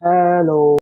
Hello.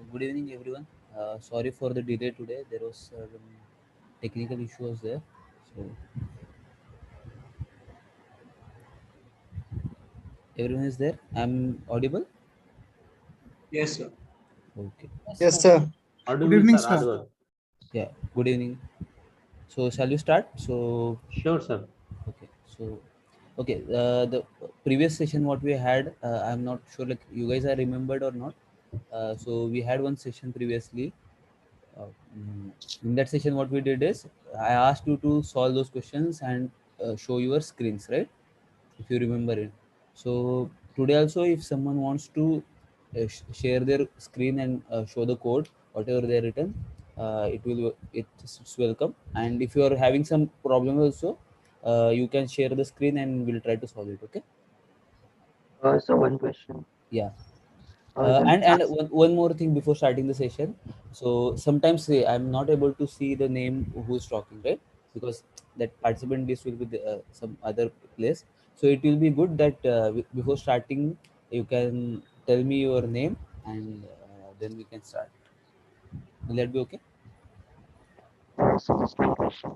Good evening, everyone. Sorry for the delay today. There was some technical issues there. So everyone is there. I'm audible. Yes, sir. Okay. Yes, sir. Audible, Good evening, sir. sir. Audible. Yeah. Good evening. So shall we start? Sure, sir. Okay. Okay. The previous session what we had, I'm not sure like you guys are remembered or not. So we had one session previously. Uh, mm, in that session, what we did is I asked you to solve those questions and show your screens, right? If you remember it. So today also, if someone wants to share their screen and show the code, whatever they written, it's welcome. And if you are having some problem also, you can share the screen and we'll try to solve it. Okay. So one question. Yeah. The And last, one more thing before starting the session. So sometimes I'm not able to see the name who's talking, right? Because that participant list will be some other place. So it will be good that before starting, you can tell me your name and then we can start. Will that be okay? so just one question.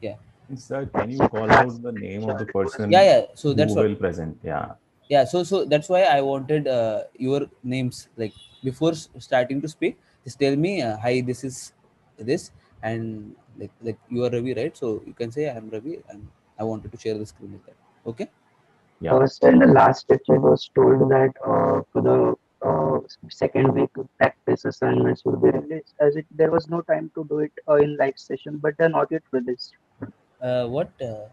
Yeah. Sir, can you So call last, out the name of sure. the person Yeah. So who that's what. will present? Yeah. Yeah. So that's why I wanted your names like before starting to speak. Just tell me, hi, this is this, and like you are Ravi, right? So you can say I am Ravi, and I wanted to share the screen with that. Okay. Yeah. So in the last lecture, it was told that for the second week, practice assignments would be released, as it there was no time to do it in live session, but they're not yet released. What the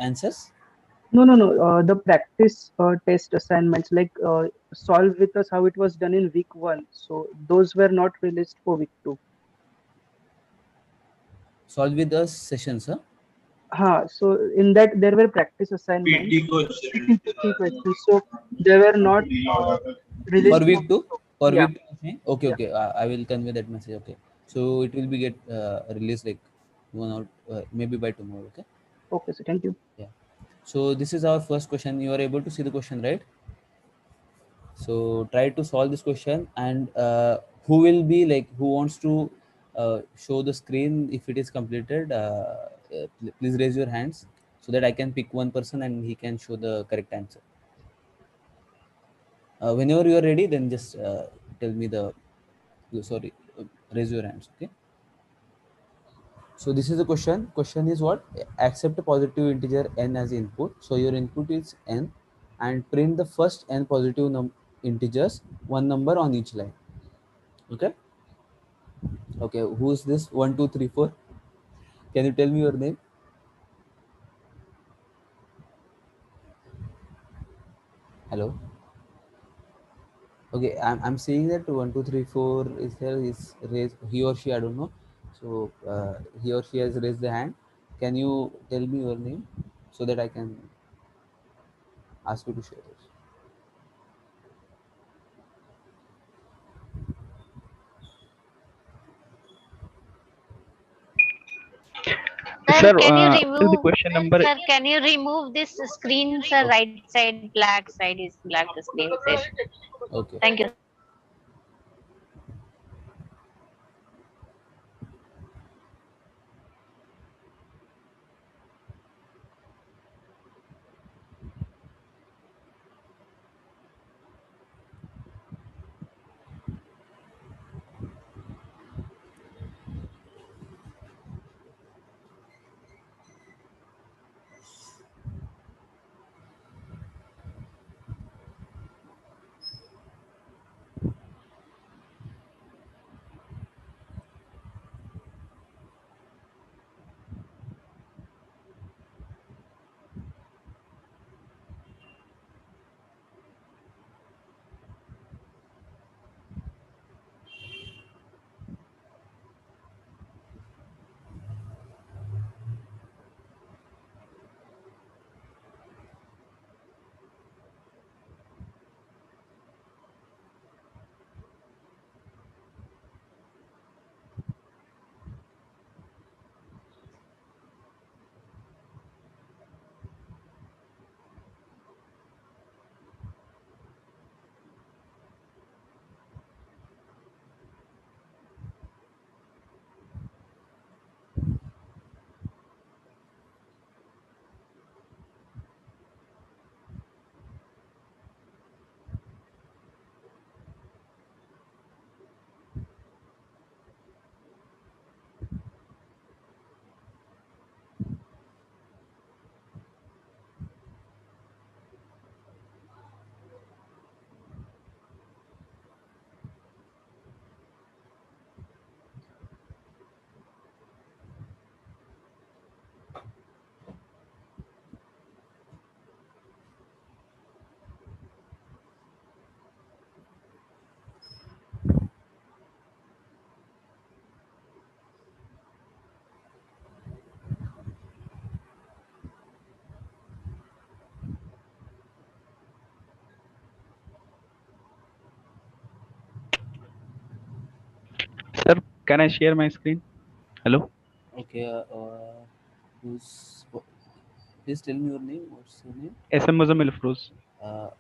answers? No. The practice test assignments, like solve with us how it was done in week 1. So those were not released for week 2. Solve with us sessions, huh? So in that there were practice assignments, PT question. PT questions. So they were not For released for week week two. 2. For Yeah, week two. Okay. yeah. Okay. I will convey that message. Okay. So it will be get released like one or maybe by tomorrow. Okay. Okay, so thank you. Yeah. So this is our first question. You are able to see the question, right? So try to solve this question, and who will be like who wants to show the screen if it is completed? Please raise your hands so that I can pick one person and he can show the correct answer. Whenever you are ready, then just tell me the. Sorry, raise your hands. Okay. So this is the question. Question is what? Accept a positive integer n as input. So your input is n, and print the first n positive integers, one number on each line. Okay. Okay. Who's this? 1, 2, 3, 4. Can you tell me your name? Hello. Okay. I'm seeing that 1, 2, 3, 4 is there. Is raised he or she? I don't know. So he or she has raised the hand. Can you tell me your name so that I can ask you to share this? Sir, can you Still the remove, question number. sir, can you remove this screen, sir? Right side, black side is black screen, sir. Okay. Thank you. Can I share my screen? Hello. Okay. Who's? Please tell me your name. What's your name? SM Muzammil Afroz.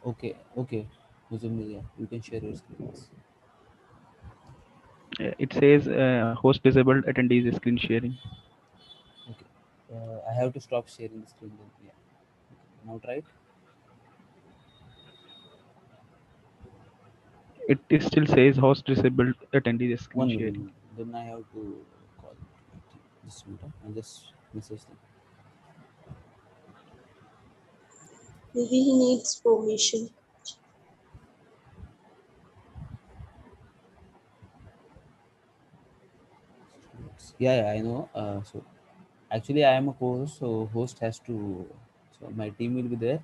Okay. Okay. Muzammil, yeah. You can share your screen. Yes. It says host disabled attendees screen sharing. Okay. I have to stop sharing the screen then. Yeah. Okay. Now try it. It still says host disabled attendees screen One minute. sharing. Then I have to call distributor and just message them. Maybe he needs permission. Yeah, I know. So actually, I am a co-host, so host has to. So my team will be there.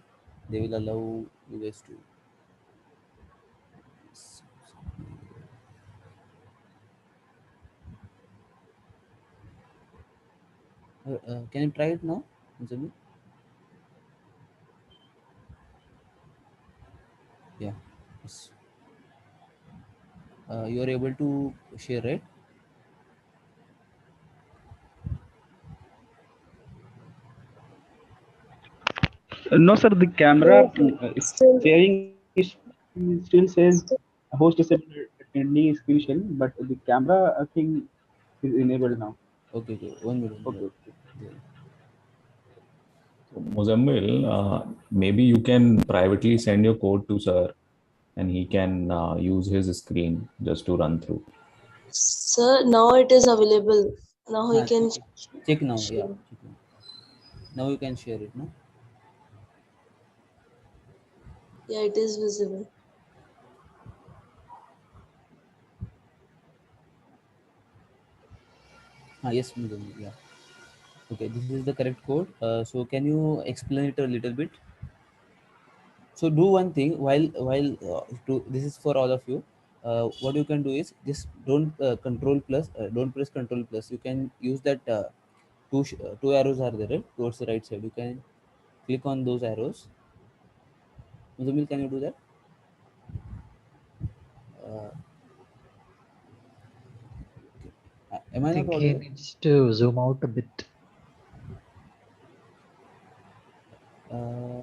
They will allow you guys to. Can you try it now, Jamil? Yeah. Yes. You are able to share, right? No, sir. The camera is Still, sharing still says host disabled attendee screen sharing, but the camera thing is enabled now. Okay. Okay. 1 minute. Okay. Yeah. Muzammil, maybe you can privately send your code to sir, and he can use his screen just to run through. sir, now it is available. Now he can Check now. Yeah. share. Check now. Now you can share it. No. Yeah, it is visible. Yes, Muzammil, yeah. Okay. This is the correct code. So can you explain it a little bit? So do one thing this is for all of you. What you can do is just don't don't press control plus. You can use that two arrows are there, right, towards the right side. You can click on those arrows. Muzamil, can you do that? uh, am I not think he audible? needs to zoom out a bit. uh,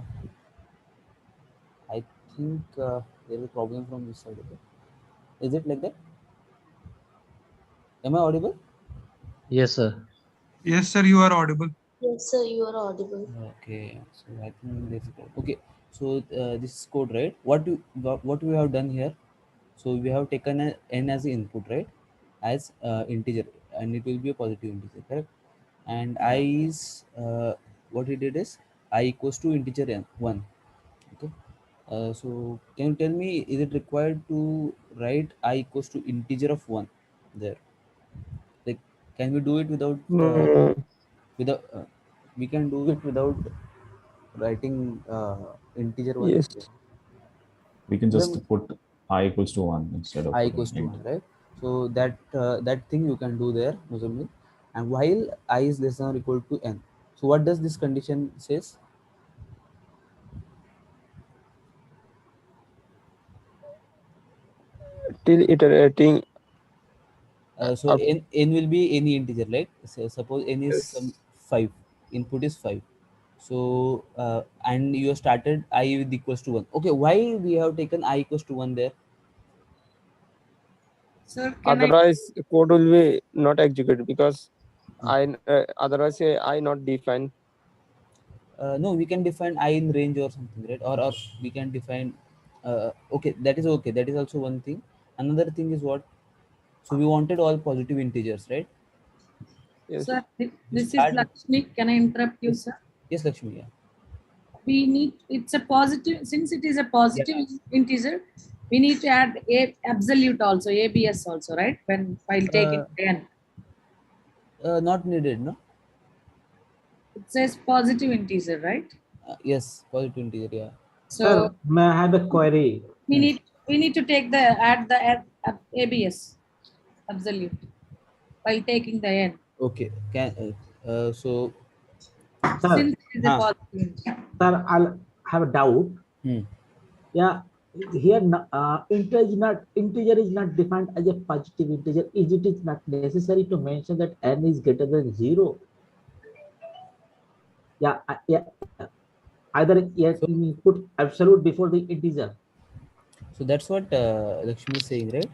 I think there is a problem from this side. Okay, is it like that? Am I audible? Yes, sir. Yes, sir, you are audible. Yes, sir, you are audible. Okay, so I think there's a problem. Okay, so this is code, right? What we have done here. So we have taken n as the input, right, as integer, and it will be a positive integer, correct? And I is what he did is I equals to integer n 1. Okay. So can you tell me, is it required to write I equals to integer of 1 there? Like, can we do it without without we can do it without writing integer 1 Yes. there? We can Then just put I equals to 1 instead of I putting equals to int. 1, right? So that thing you can do there, Muzammil. And while I is less than or equal to n, so what does this condition says? Till iterating. So n will be any integer, right? So suppose n is some Yes. 5, input is 5. So and you have started I with equals to 1. Okay, why we have taken I equals to 1 there? Sir, can I? Otherwise, code will be not executed because otherwise I not define. No, we can define I in range or something, right? Or we can define okay, that is okay, that is also one thing. Another thing is what? So we wanted all positive integers, right? Yes. Sir, We this is start with, Lakshmi. Can I interrupt you, yes, sir? yes, Lakshmi, yeah. We need, it's a positive, since it is a positive integer, we need to add a absolute also, ABS also, right? While taking n. Not needed, no. It says positive integer, right? Yes, positive integer, yeah. So Sir, may I have a query? we need to take the add ABS absolute while taking the n. Okay, can so Sir, Since it is a positive integer. sir, I'll have a doubt. hmm. Yeah, here integer is not defined as a positive integer. Is it is not necessary to mention that n is greater than 0? Yeah, yeah. Either yes, So, you put absolute before the integer. so that's what Lakshmi is saying, right?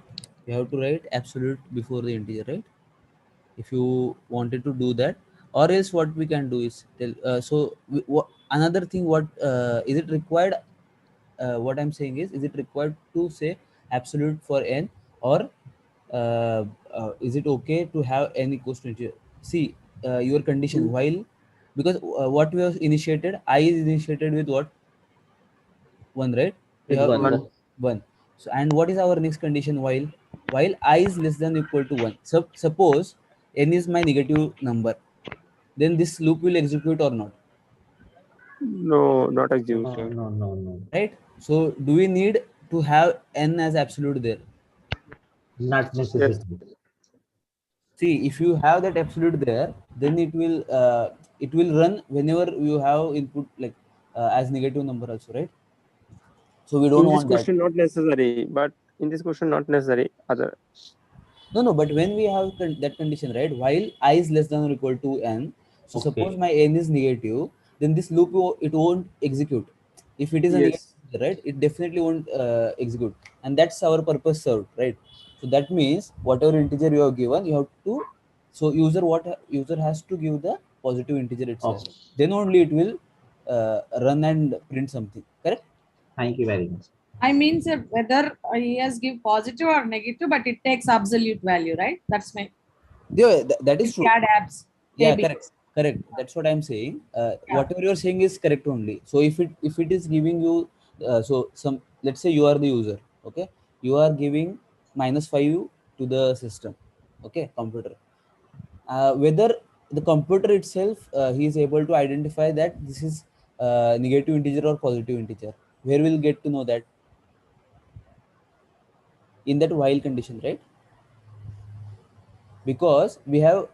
You have to write absolute before the integer, right? If you wanted to do that, or else what we can do is tell. Another thing, what is it required? What I'm saying is it required to say absolute for n, or is it okay to have n equals to integer? See, your condition while, because what we have initiated, I is initiated with what? 1, right? We With have one. 1. So, and what is our next condition? While I is less than or equal to 1. So suppose n is my negative number, then this loop will execute or not, No, not No, executed. no. right? So do we need to have n as absolute there? Not Yes. necessary. See, if you have that absolute there, then it will run whenever you have input, like as negative number also, right? So we don't In this want that. question, not necessary, but in this question, not necessary. Other. No, but when we have that condition, right, while I is less than or equal to n, so suppose Okay. my n is negative, then this loop it won't execute. If it is a negative, Yes. right, it definitely won't execute, and that's our purpose served, right? So that means whatever integer you have given, you have to, so user has to give the positive integer itself. Okay. Then only it will run and print something, correct? Thank you very much. I mean, sir, whether he has give positive or negative, but it takes absolute value, right? That's my. Yeah, that is If true. we add abs. Yeah, AB. correct, that's what I'm saying. Yeah. Whatever you're saying is correct only. So if it is giving you so some, let's say you are the user, okay, you are giving -5 to the system, okay, computer, whether the computer itself he is able to identify that this is negative integer or positive integer, where we'll get to know that? In that while condition, right? Because we have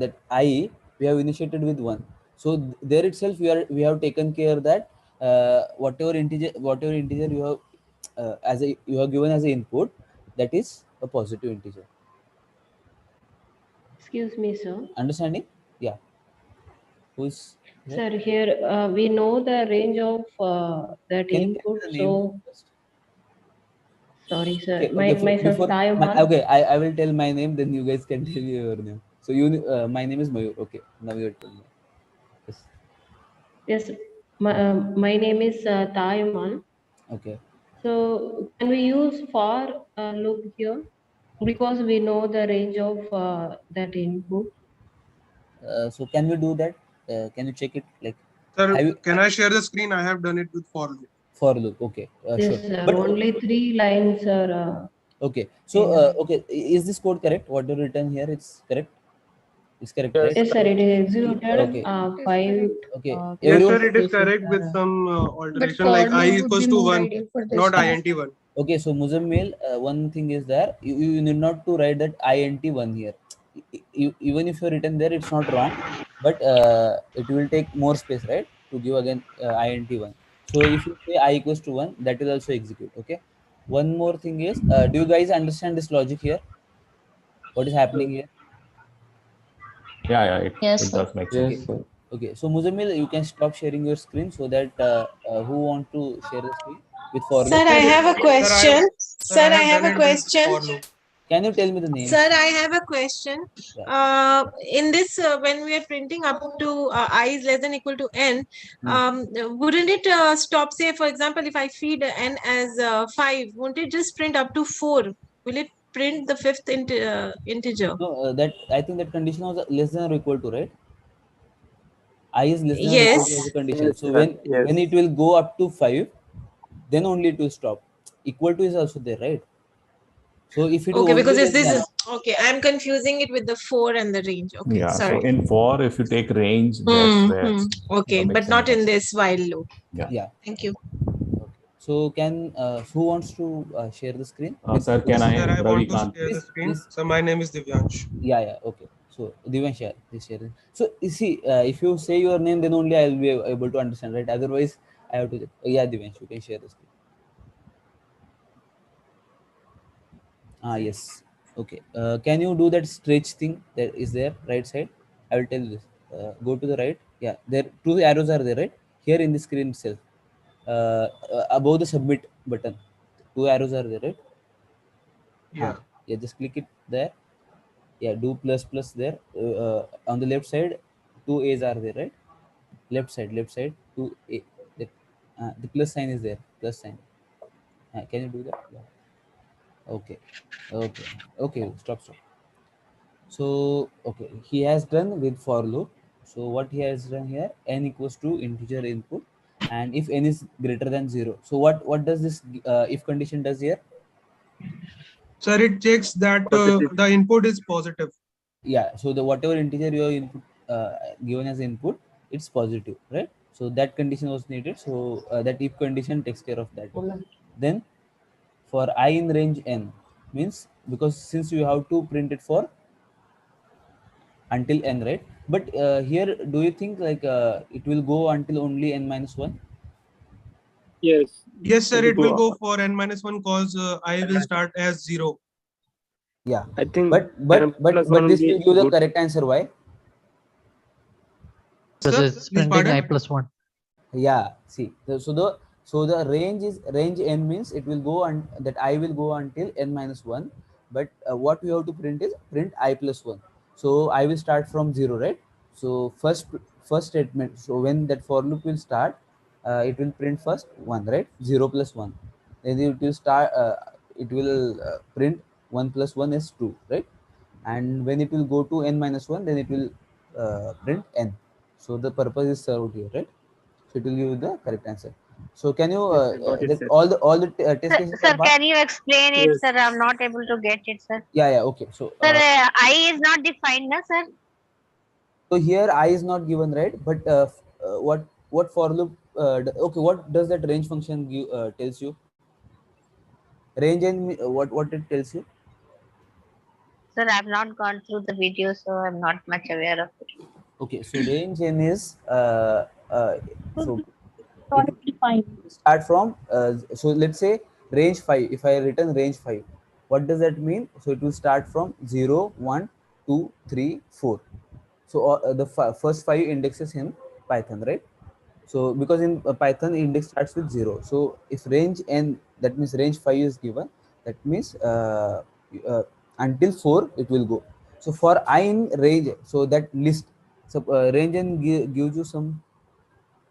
that I, we have initiated with 1, so there itself we have taken care that whatever integer you have you have given as an input, that is a positive integer. Excuse me, sir. Understanding? Yeah. Who's Sir, here we know the range of that can you input. tell me the name So, first? sorry, sir. Okay, Myself, Tayuman. okay, I will tell my name, then you guys can tell your name. So my name is Mayur. Okay, now you tell me. Yes. Yes, my name is Tayuman. Okay. So, can we use for loop here? Because we know the range of that input. So can we do that? Can you check it? Like, Sir, can I share the screen? I have done it with for loop. For loop, okay, Yes, sure. sir. But Only 3 lines are. Okay, so okay, is this code correct? What you written here, it's correct? It's correct, right? Yes, sir. It is executed. Okay. 5. Okay. Yes, Everyone. sir, it is correct with some alteration, like I equals to 1, not int1. Okay, so Muzammil, one thing is there, you need not to write that int1 here. Even if you written there, it's not wrong, but it will take more space, right, to give again int1. So if you say I equals to 1, that will also execute. Okay. One more thing is, do you guys understand this logic here? What is happening here? Yeah, it Yes, does make sense. Okay, so Muzammil, you can stop sharing your screen so that who want to share the screen with for loop? Sir, I have a question. Sir, I have a question. Can you tell me the name? Sir, I have a question. Yeah. In this, when we are printing up to I is less than equal to n, wouldn't it stop? Say, for example, if I feed n as 5, won't it just print up to 4? Will it print the fifth integer? No, that I think that condition was less than or equal to, right? I is less than or equal to Yes. the condition. Yes, So sir. when it will go up to 5, then only it will stop. Equal to is also there, right? So if it Okay, only because less this than, is okay. I'm confusing it with the 4 and the range. Okay, Yeah, sorry. so in for, if you take range, that's where Okay, but not in this while loop. yeah. Thank you. So can who wants to share the screen? Sir, can I, Sir, I want to Ravikant? share the screen. So my name is Divyansh. Yeah, okay. So Divyansh, share, please share it. So you see, if you say your name, then only I will be able to understand, right? Otherwise, I have to. Yeah, Divyansh, you can share the screen. Yes. Okay. Can you do that stretch thing that is there right side? I will tell you this. Go to the right. Yeah, there two arrows are there, right? Here in the screen itself. Above the submit button, two arrows are there, right? Yeah. Yeah, just click it there. Yeah, do plus plus there. On the left side, two A's are there, right? Left side, two A. The plus sign is there. Plus sign. Can you do that? Yeah. Okay. Okay. Stop. So okay, he has done with for loop. So what he has done here, n equals to integer input, and if n is greater than 0. So what does this if condition does here? Sir, it checks that the input is positive. Yeah, so the whatever integer you have input given as input, it's positive, right? So that condition was needed. So that if condition takes care of that. Then for I in range n means, because since you have to print it for until n, right? But here, do you think like it will go until only n minus 1? Yes. Yes, sir, it will go for n minus 1 cause I will start as 0. Yeah, I think but this will give the correct answer. Why? Because it's printing I plus 1. Yeah, see, so the range is range n means it will go on that I will go until n minus 1, but what we have to print is print I plus 1. So I will start from 0, right? So first statement, so when that for loop will start, it will print first 1, right? 0 plus 1, then it will start it will print 1 plus 1 is 2, right? And when it will go to n minus 1, then it will print n. So the purpose is served here, right? So it will give you the correct answer. So can you all the test cases Sir, are marked? can you explain it, sir? I'm not able to get it, sir. Yeah, okay. So Sir, I is not defined, na, sir? so here I is not given, right? But what for loop? Okay, what does that range function give, tells you? Range and what it tells you? Sir, I've not gone through the video, so I'm not much aware of it. Okay, so range n is so start from so let's say range 5. If I return range 5, what does that mean? So it will start from 0, 1, 2, 3, 4. So the first 5 indexes in Python, right? So because in Python index starts with 0. So if range n, that means range 5 is given, that means until 4 it will go. So for I in range, so that list, so range n gives you some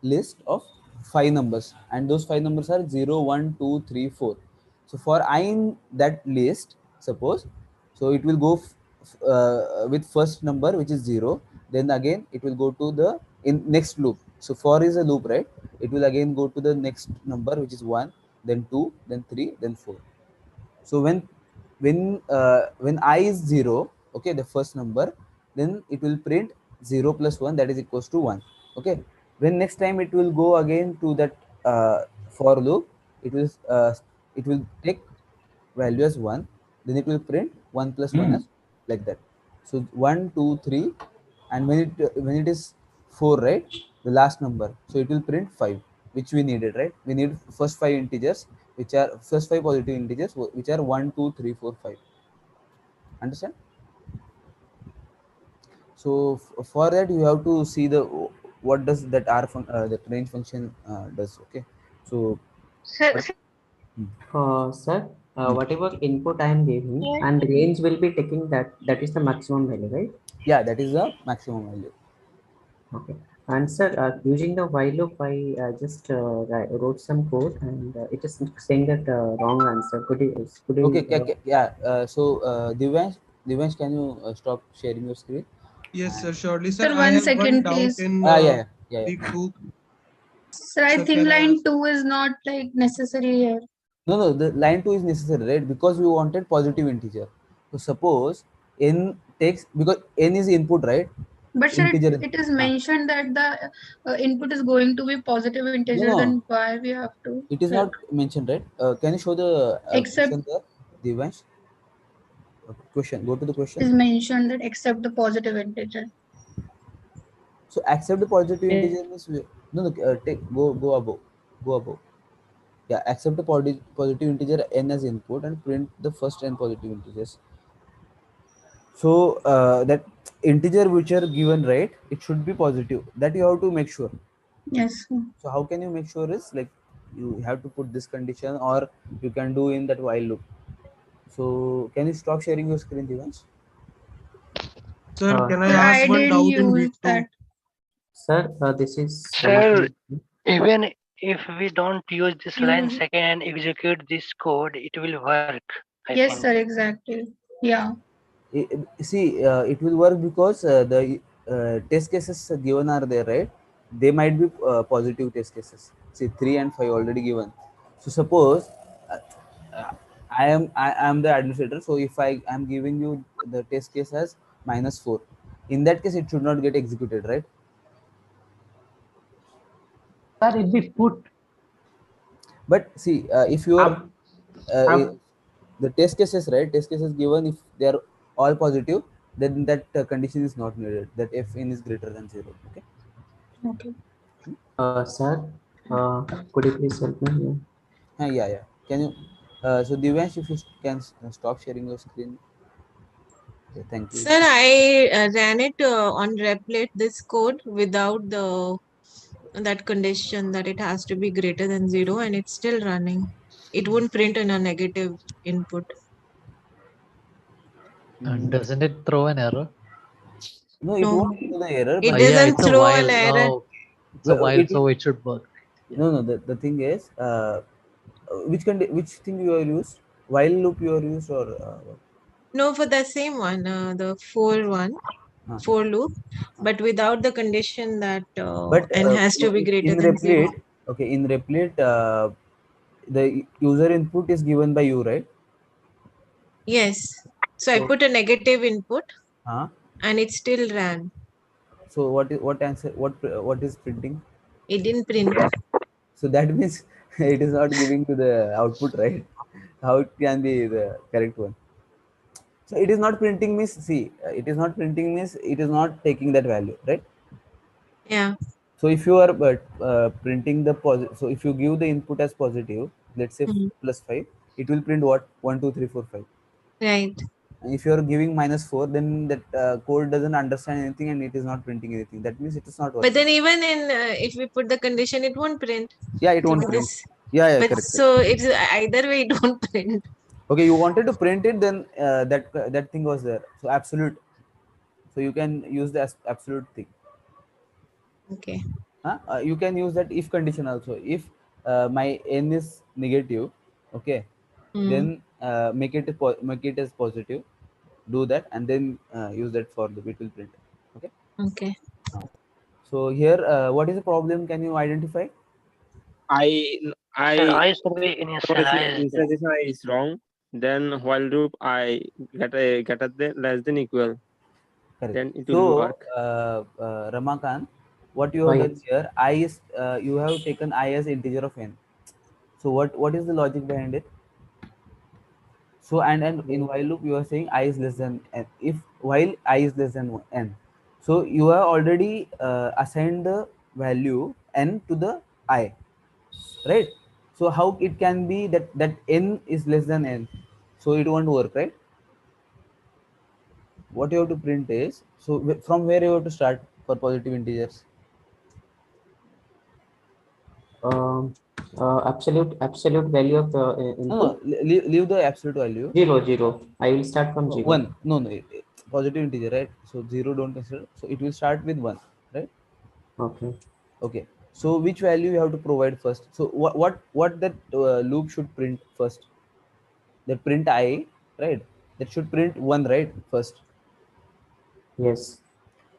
list of 5 numbers, and those 5 numbers are 0, 1, 2, 3, 4. So for I in that list, suppose, so it will go with first number, which is 0, then again it will go to the in next loop. So for is a loop, right? It will again go to the next number, which is 1, then 2, then 3, then 4. So when I is 0, okay, the first number, then it will print 0 plus 1, that is equals to 1. Okay, when next time it will go again to that for loop, it will take value as 1, then it will print 1 plus 1 as like that. So 1, 2, 3, and when it is 4, right, the last number, so it will print 5, which we needed, right? We need first 5 integers, which are first 5 positive integers, which are 1, 2, 3, 4, 5. Understand? So for that you have to see the what does that that range function does. Okay, so Sir, Sir, whatever input I am giving and range will be taking that is the maximum value, right? Yeah, that is the maximum value. Okay. And sir, using the while loop, I just wrote some code and it is saying that wrong answer. Could you? Okay, yeah. So Divyansh, can you stop sharing your screen? Yes, sir, surely, sir. Sir, I one have second, one doubt please. in Yeah. week 2. Sir, I think line 2 is not like necessary here. No, the line 2 is necessary, right? Because we wanted positive integer. So suppose n takes, because n is input, right? But sir, integer. it is mentioned that the input is going to be positive integer. No. Then why we have to? It is not mentioned, right? Can you show the Except question there, Divyansh? Question. Go to the question. Is mentioned that except the positive integer. So accept the positive integer means no. Take go above. Yeah, accept a positive integer n as input and print the first n positive integers. So that integer which are given, right, it should be positive. That you have to make sure. Yes. So how can you make sure is like you have to put this condition, or you can do in that while loop. So can you stop sharing your screen, Divans? Sir, can I Sir, ask I one didn't doubt in use week 2? that. Sir, this is Sir, Ramakant. even if we don't use this line Use. second and execute this code, it will work, I Yes, think. sir, exactly. Yeah. See, it will work because the test cases given are there, right? They might be positive test cases. See, 3 and 5 already given. So suppose I am the administrator. So if I am giving you the test case as -4, in that case it should not get executed, right? Sir, if we put But see, if you are the test cases, right? Test cases given, if they are all positive, then that condition is not needed. That fn is greater than 0. Okay. Okay. Sir, could you please help me here? Yeah. Can you? So Divyansh, if you can stop sharing your screen. Okay, thank you. Sir, I ran it on Replit, this code, without that condition that it has to be greater than 0, and it's still running. It won't print in a negative input. And doesn't it throw an error? No, it No, won't do the error. it But Yeah, doesn't it's a throw while. an error. Oh, it's a while, so it should work. No. The thing is, which thing you are used? While loop you are used, or what? No, for the same one, the for loop, but without the condition that But n has to be greater in than 0. Replit, okay, in Replit, the user input is given by you, right? Yes. So I So, put a negative input, huh? and it still ran. So what answer? What is printing? It didn't print. So that means it is not giving to the output, right? How it can be the correct one? So it is not printing means, see, it is not printing means it is not taking that value, right? Yeah. So if you are printing the positive, so if you give the input as positive, let's say +5, it will print what? 1, 2, 3, 4, 5. Right. And if you are giving -4, then that code doesn't understand anything and it is not printing anything. That means it is not working. But then even in if we put the condition, it won't print. Yeah, it won't print. Yeah, But correct. so it's either way, it won't print. Okay, you wanted to print it, then that thing was there. So absolute. So you can use the absolute thing. Okay. You can use that if condition also. If my n is negative, okay, then make it as positive. Do that and then use that for the it will print. Okay. Okay. So here, what is the problem? Can you identify? I Sir, I should be initialized. initialization is wrong. Then while loop I get the less than equal. Correct. Then it will So work. Ramakant, what you have done here, I is you have taken I as integer of n. So what is the logic behind it? So and in while loop you are saying I is less than n. If while I is less than n, so you have already assigned the value n to the I, right? So how it can be that n is less than n? So it won't work, right? What you have to print is, so from where you have to start for positive integers? Absolute value of input. No, leave the absolute value. 0. I will start from 0. 1. No, positive integer, right? So 0 don't consider. So it will start with 1, right? Okay. So which value you have to provide first? So what that loop should print first? That print I, right? That should print 1, right? First. Yes.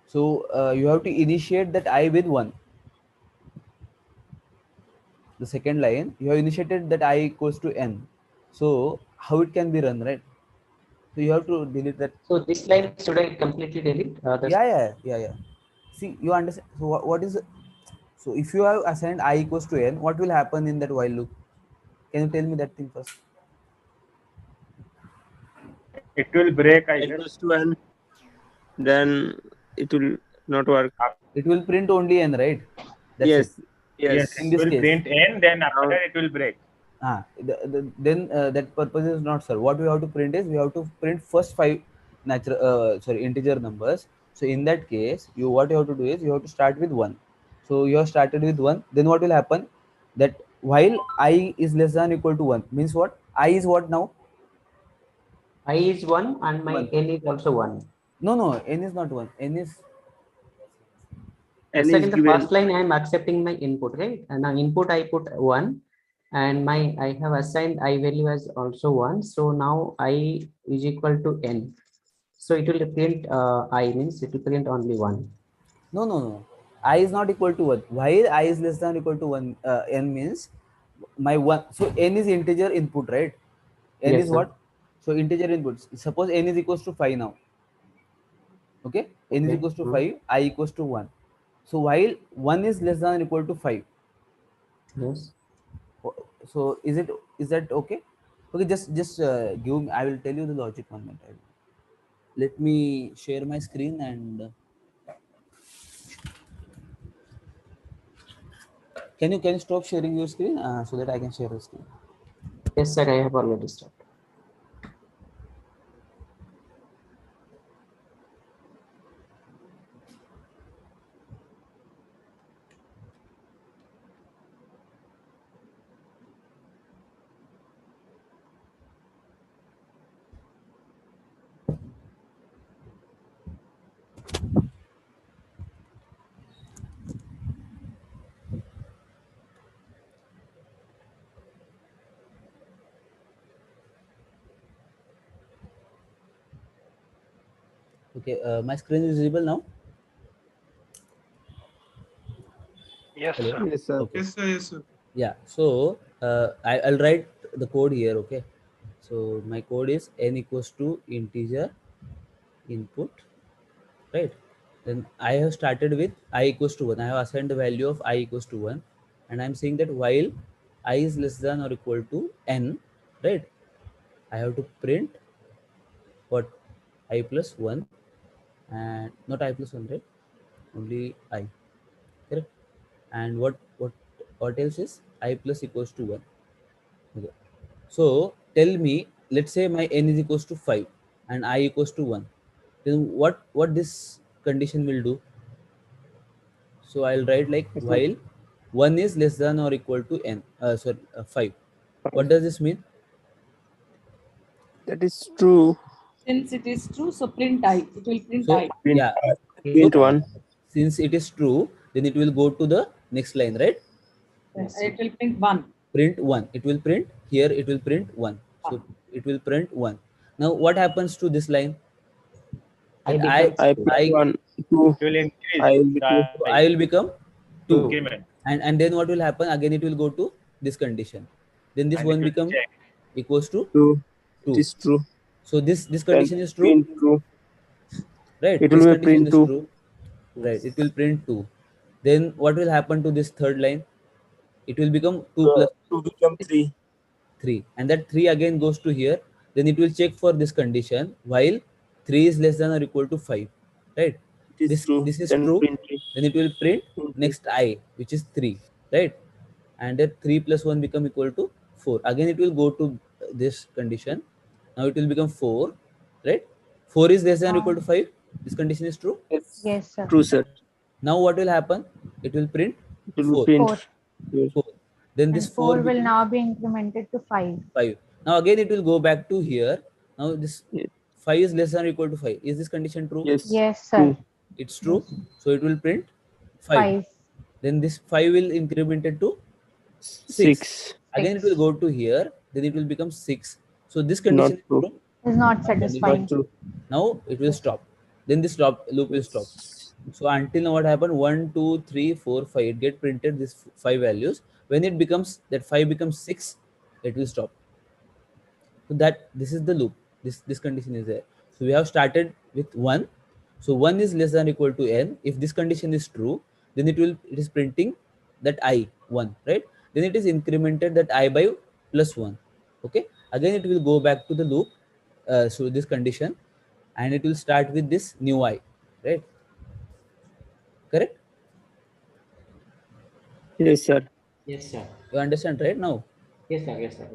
So you have to initiate that I with 1. The second line, you have initiated that I equals to n. So how it can be run, right? So you have to delete that. So this line should I completely delete? Yeah. See, you understand. So what is? So if you have assigned I equals to n, what will happen in that while loop? Can you tell me that thing first? It will break, I guess. Equals to n. Then it will not work. It will print only n, right? That's yes. it. Yes. In this it will case, print n, then after that it will break. Then that purpose is not, sir. What we have to print is we have to print first 5 integer numbers. So in that case, what you have to do is you have to start with 1. So you have started with 1. Then what will happen? That while I is less than or equal to 1 means what? I is what now? I is 1 and my 1. n is also 1. No, n is not 1. N is Sir, in the first line, I am accepting my input, right? And now input I put 1, and I have assigned I value as also 1. So now I is equal to n. So it will print I means it will print only 1. No. I is not equal to 1. While I is less than or equal to 1, n means my 1. So n is integer input, right? N Yes, is sir. what? So integer input. Suppose n is equals to 5 now. Okay? N is Okay. equals to 5, I equals to 1. So while 1 is less than or equal to 5. Yes. So is that okay? Okay, just give me, I will tell you the logic 1 minute. Let me share my screen and can you stop sharing your screen so that I can share the screen? Yes, sir, I have already started. Okay, my screen is visible now. Yes, Hello? sir. Yes, sir. Okay. Yes, sir. Yes, sir. Yeah, so I'll write the code here. Okay, so my code is n equals to integer input, right? Then I have started with I equals to 1. I have assigned the value of I equals to 1, and I'm saying that while I is less than or equal to n, right? I have to print what? I plus 1, and not I plus 1, right? Only I, correct? And what else is I plus equals to 1. Okay. So tell me, let's say my n is equals to 5 and I equals to 1. Then what this condition will do? So I'll write like Yes, sir. while 1 is less than or equal to n. 5. What does this mean? That is true. Since it is true, so print I. It will print So I. yeah, Print 1. since it is true, then it will go to the next line, right? It will print 1. Print 1. It will print here. It will print 1. So it will print 1. Now what happens to this line? I That becomes I two. plus 1, 2. It will increase. I will be 2. I will become 2. Increment. And then what will happen? Again, it will go to this condition. Then this And it one will become check. equals to 2. 2. It is true. So this Then condition is true, print true. right? It This will be condition print is 2. true, right? It will print 2. Then what will happen to this third line? It will become 2 plus 2 become 3. 3, and that 3 again goes to here. Then it will check for this condition while 3 is less than or equal to 5, right? It is true. This is Then true. print 3. Then it will print Print 3. next I, which is 3, right? And that 3 plus 1 become equal to 4. Again it will go to this condition. Now it will become 4, right? 4 is less than or equal to 5. This condition is true. Yes, sir. True, sir. Now what will happen? It will print It will 4. print 4. 4. Then this And 4 4 will becomes now be incremented to 5. 5. Now again it will go back to here. Now this Yes. 5 is less than or equal to 5. Is this condition true? Yes. Yes, sir. True. It's true. So it will print 5. 5. Then this 5 will incremented to 6. 6. Again it 6 will go to here. Then it will become 6. So this Not condition is true. true. is not Not satisfying. true. Now it will stop. Then this loop will stop. So until now what happened? 1, 2, 3, 4, 5. It get printed this 5 values. When it becomes that 5 becomes 6, it will stop. So that this is the loop. This condition is there. So we have started with 1. So 1 is less than or equal to n. If this condition is true, then it is printing that I 1, right? Then it is incremented that I by plus 1. Okay. Again it will go back to the loop. So this condition, and it will start with this new I, right? Correct? Yes, sir. Yes, sir. You understand right now? Yes, sir. Yes, sir.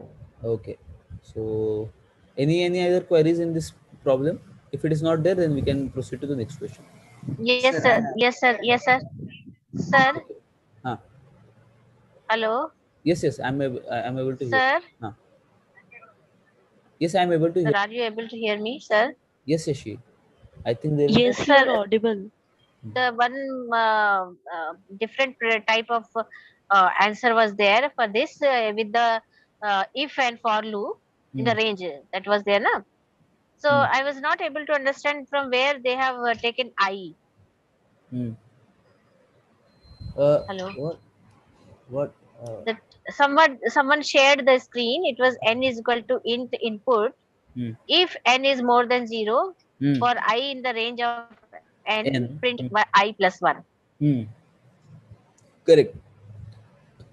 Okay. So, any other queries in this problem? If it is not there, then we can proceed to the next question. Yes, sir. Yes, sir. Yes, sir. Sir. Huh. Hello. Yes, I'm able to hear. Sir. Huh. Yes, I'm able to Sir, hear. are you able to hear me, sir? Yes, Shashi. I think there is. Yes, sir. Audible. The one different type of answer was there for this with the if and for loop in the range that was there, na? So I was not able to understand from where they have taken I. Hello. What? That someone shared the screen. It was n is equal to int input. If n is more than 0, for I in the range of n, print by I plus 1. Correct.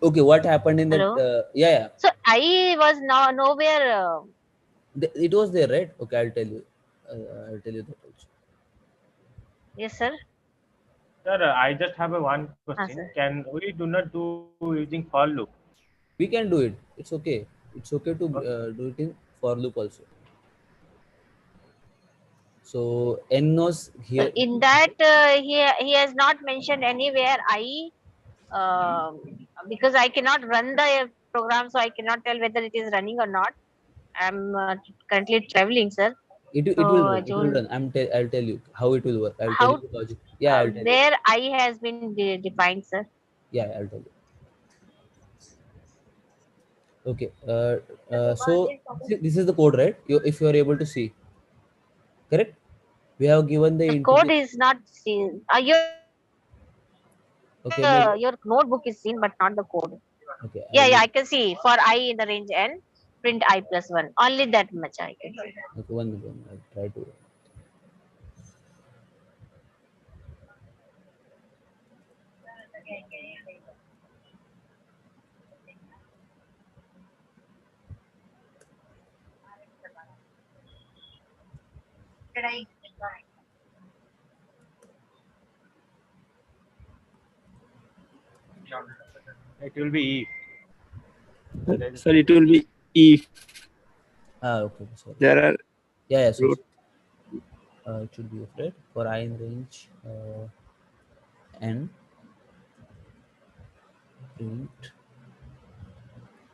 Okay, what happened in that? Hello? Yeah. So I was nowhere. It was there, right? Okay, I'll tell you. I'll tell you that also. Yes, sir. Sir, I just have one question. Can we do not do using for loop? We can do it. It's okay. It's okay to do it in for loop also. So n knows here. In that he has not mentioned anywhere I because I cannot run the program, so I cannot tell whether it is running or not. I'm currently traveling, sir. It will run. It will run. I'll tell you how it will work. I'll tell you the logic. Yeah, I'll tell you. There I has been defined, sir. Yeah, I'll tell you. Okay. So this is the code, right? If you are able to see, correct? We have given the code is not seen. Your notebook is seen, but not the code. Okay. Yeah, I can see for I in the range n, print I plus 1. Only that much I can see. Okay, 1 minute. I'll try to. It will be if. Sir, it will be if. Okay. Sorry. There are. Yeah. So, it should be right for I in range n print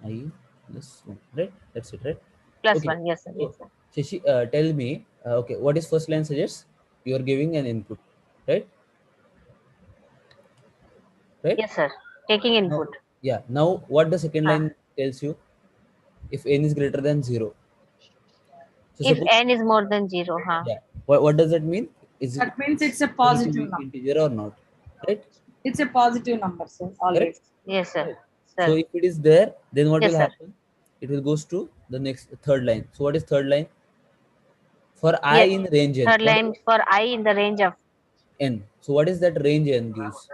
I plus 1. Right. That's it. Right. Plus 1. Yes, sir. Yes, sir. Shashi, tell me. Okay. What is first line suggests? You are giving an input, right? Right. Yes, sir. Taking input. Yeah. Now, what the second line tells you? If n is greater than 0. So if n is more than 0, huh? Yeah. What does that mean? That means it's a positive number. Integer or not, right? It's a positive number, sir. Always. Yes, sir. So if it is there, then what will happen? It will goes to the next third line. So what is third line? For I in range n. Third line for I in the range of n. So what is that range n gives?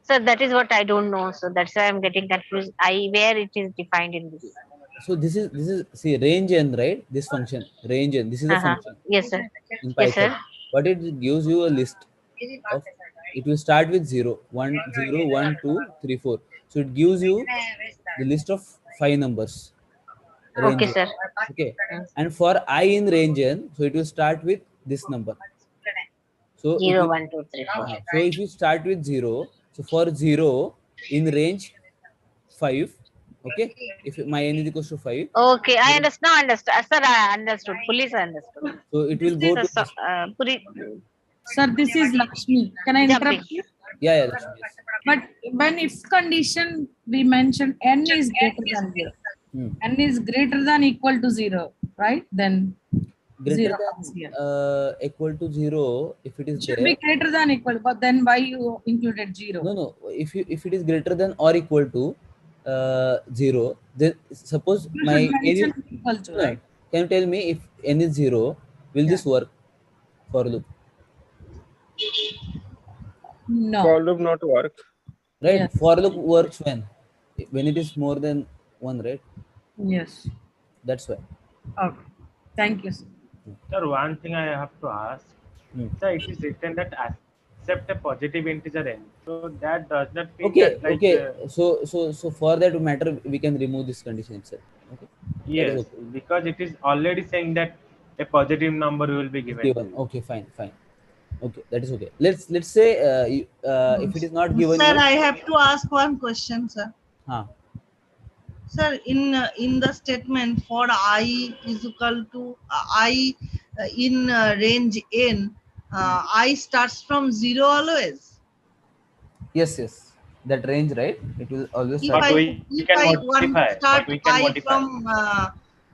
Sir, that is what I don't know. So that's why I'm getting confused. Where it is defined in this. So this is see range n, right? This function range n. This is a function. Yes, sir. In Python. Yes, sir. But it gives you a list of. It will start with 0, 1, 0, 1, 2, 3, 4. So it gives you the list of 5 numbers. Okay, sir. Okay. And for I in range n, so it will start with this number. So 0, 1, 2, 3, 4. So if you start with 0, so for 0 in range 5, okay, if my n is equals to 5. Okay, I understand. Sir, I understood. Police understood. So it will go to. Sir, this is Lakshmi. Can I interrupt you? Yeah, Lakshmi. Yes. But when it's condition, we mentioned n is greater than 0. N is greater than equal to 0, right? Then greater than equal to 0 if it is should there. Be greater than equal, but then why you included 0? No. If it is greater than or equal to 0, then suppose my n is equal to, right? Can you tell me if n is 0, will this work for loop? No. For loop not work. Right. Yes. For loop works when it is more than 1, right? Yes. That's why. Okay. Thank you, sir. Sir, one thing I have to ask. Sir, it is written that accept a positive integer n. So that does not mean Okay, that like okay. So for that matter, we can remove this condition itself. Okay. That yes, is okay. because it is already saying that a positive number will be given. Given. Okay, fine, fine. Okay, that is okay. Let's say if it is not given. Sir, here, I have to ask one question, sir. Sir, in the statement for I is equal to I in range n, I starts from 0 always. Yes, yes. That range, right? It will always If start. I want to start I from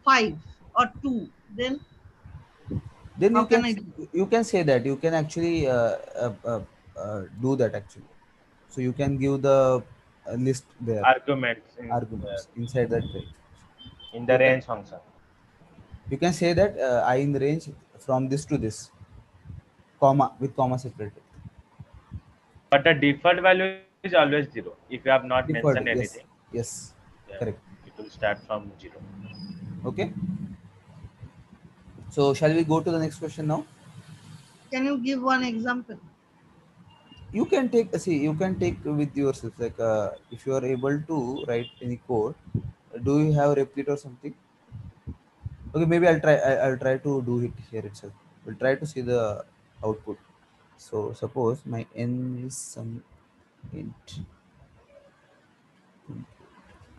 5 or 2, then Then how can I do? you can say that you can actually do that actually. So you can give the list there. Arguments inside that range. In the range function. You can say that I in the range from this to this, comma with comma separated. But the default value is always 0 if you have not Default, mentioned yes, anything. yes, correct. It will start from 0. Okay. So shall we go to the next question now? Can you give one example? You can take you can take with yourself, like if you are able to write any code. Do you have Replit or something? Okay, maybe I'll try to do it here itself. We'll try to see the output. So suppose my n is some int.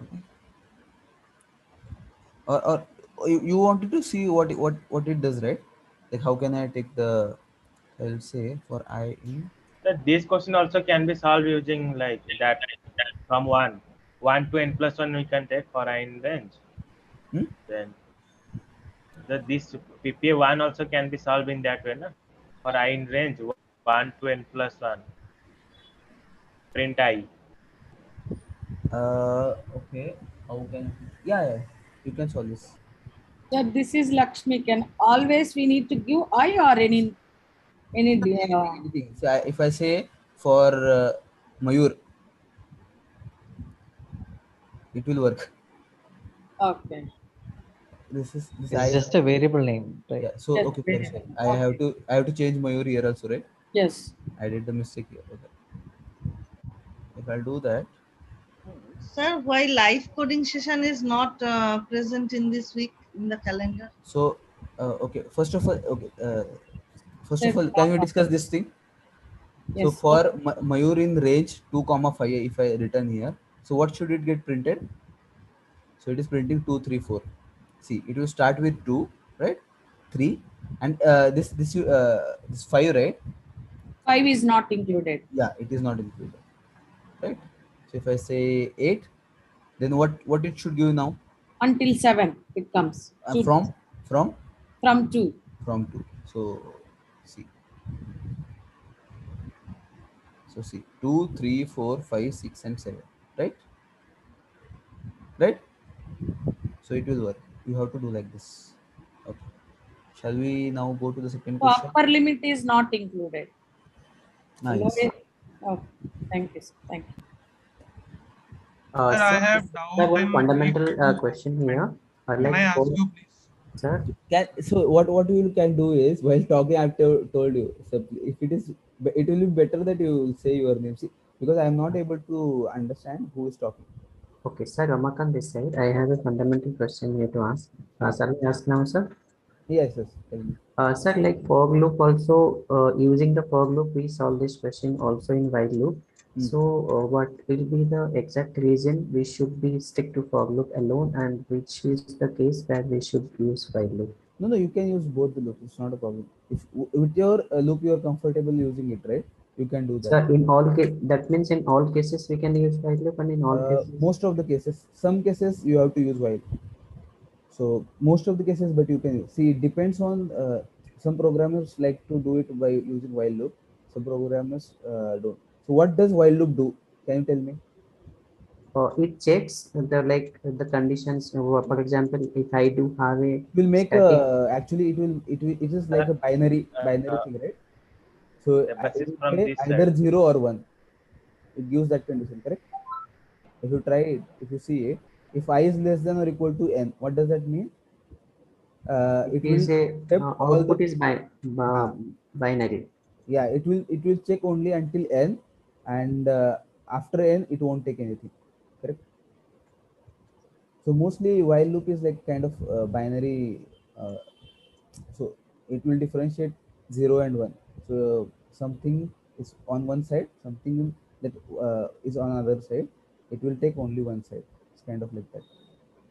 Okay. Or you wanted to see what it does, right? Like how can I take the, I'll say for I in. This question also can be solved using like that from 1 to n plus 1 we can take for I in range. Then this PPA1 also can be solved in that way, na? For I in range 1 to n plus 1 print I. Okay, how can, yeah, you can solve this. So this is Lakshmi. Can always we need to give I or any anything. So if I say for Mayur, it will work. Okay. This It's just a variable name, right? Yeah. So Yes, okay, variable. sorry. I have to change Mayur here also, right? Yes. I did the mistake here. Okay. If I'll do that. Sir, why live coding session is not present in this week in the calendar? So okay, first of all, can we discuss this thing? Yes. So for Mayur in range 2, 5, if I return here, so what should it get printed? So it is printing 2, 3, 4. See, it will start with 2, right? 3, and this 5, right? 5 is not included. Yeah, it is not included, right? So if I say 8, then what it should give now? Until 7 it comes. From 2. From 2. So see. So see 2, 3, 4, 5, 6, and 7, right? Right? So it will work. You have to do like this. Okay. Shall we now go to the second So question? upper limit is not included. Nice. Oh, thank you. Thank you. Sir, I have doubt one in fundamental question here. Can I ask you, please? Sir? So what you can do is, while talking, I've told you. So if it will be better that you say your name. See, because I am not able to understand who is talking. Okay, sir, Ramakant this side. I have a fundamental question here to ask. Shall I ask now, sir? Yes, yes. Tell me. Sir, like for loop also, using the for loop, we solve this question also in while loop. So what will be the exact reason we should be stick to for loop alone, and which is the case that we should use while loop? No, you can use both the loops. It's not a problem. If with your loop you are comfortable using it, right? You can do that. So in all that means in all cases we can use while loop, and in all cases. Most of the cases, some cases you have to use while. So most of the cases, but you can see it depends on some programmers like to do it by using while loop. Some programmers don't. So what does while loop do? Can you tell me? It checks the conditions. For example, if I do have a, it will make actually it is like a binary thing, right? So it will say either 0 or 1. It gives that condition, correct? If you try it, if you see it, if I is less than or equal to n, what does that mean? It will say output is binary. Yeah, it will check only until n, and after n it won't take anything. Correct. So mostly while loop is like kind of binary. So it will differentiate 0 and 1. So something is on one side, something that is on another side. It will take only one side. It's kind of like that.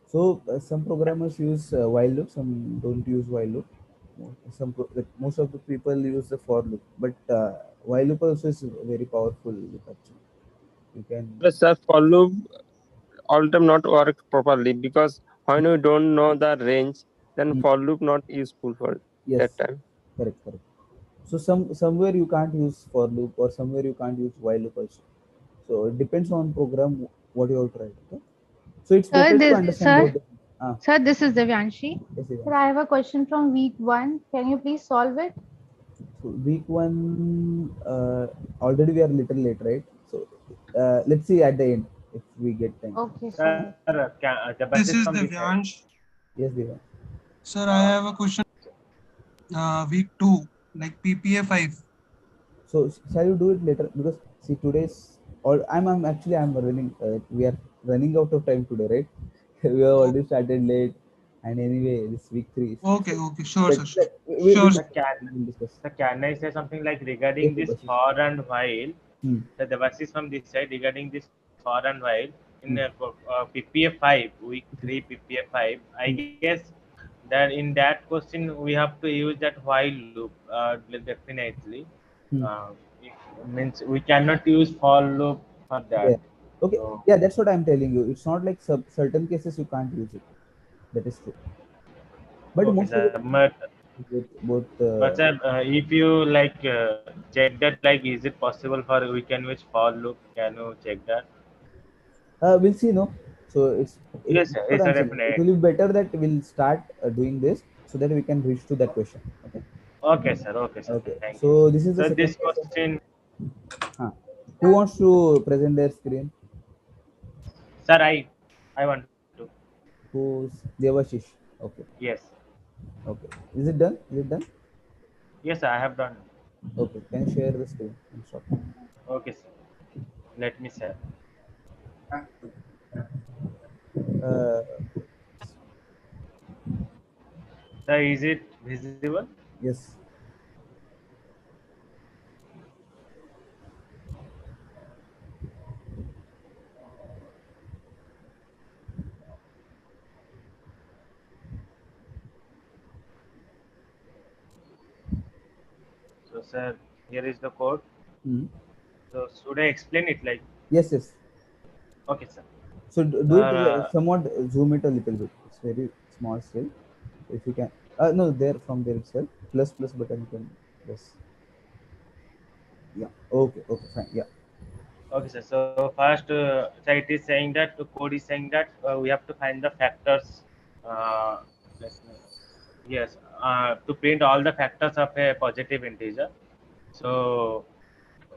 So some programmers use while loop, some don't use while loop. Most of the people use the for loop, but while loop also is very powerful loop actually. You can. But sir, for loop all time not work properly, because when you don't know the range, then for loop not useful for Yes, that time. correct. So somewhere you can't use for loop, or somewhere you can't use while loop also. So it depends on program what you have tried. Okay? So it's better to understand both. Sir, this is Devyanshi. Yes, Sir, I have a question from week 1. Can you please solve it? So week 1, already we are little late, right? So let's see at the end if we get time. Okay, sir. This is Devyansh. Yes, Devyansh. Sir, I have a question. Week 2, like PPA 5. So shall you do it later? Because see, today's or I'm running. We are running out of time today, right? We have already started late, and anyway, this week 3. Okay, sure, sir. Can I say something like regarding this for and while? The Devashish from this side regarding this for and while in PPA 5, week 3 PPA 5. I guess that in that question we have to use that while loop definitely. It means we cannot use for loop for that. Yeah. Okay. So, yeah, that's what I'm telling you. It's not like certain cases you can't use it. That is true. But most of but sir, if you like check that, like, is it possible for we can use for loop? Can you check that? We'll see. No. So it's definitely. It will be better that we'll start doing this so that we can reach to that question. Okay. Okay, sir. Okay. Thank so you. This is the so second this question. Who wants to present their screen? Sir, I want to. Who's Devashish? Okay. Yes. Okay. Is it done? Yes, sir, I have done. Okay. Can you share the screen? Okay, sir. Let me share. Sir, is it visible? Yes. So, sir, here is the code. So, should I explain it like? Yes. Okay, sir. So do it somewhat, zoom it a little bit. It's very small still. If you can, no, from there itself. Plus button you can press. Yeah. Okay. Fine. Yeah. Okay, sir. So first, so it is saying that the code is saying that we have to find the factors. Yes. To print all the factors of a positive integer. So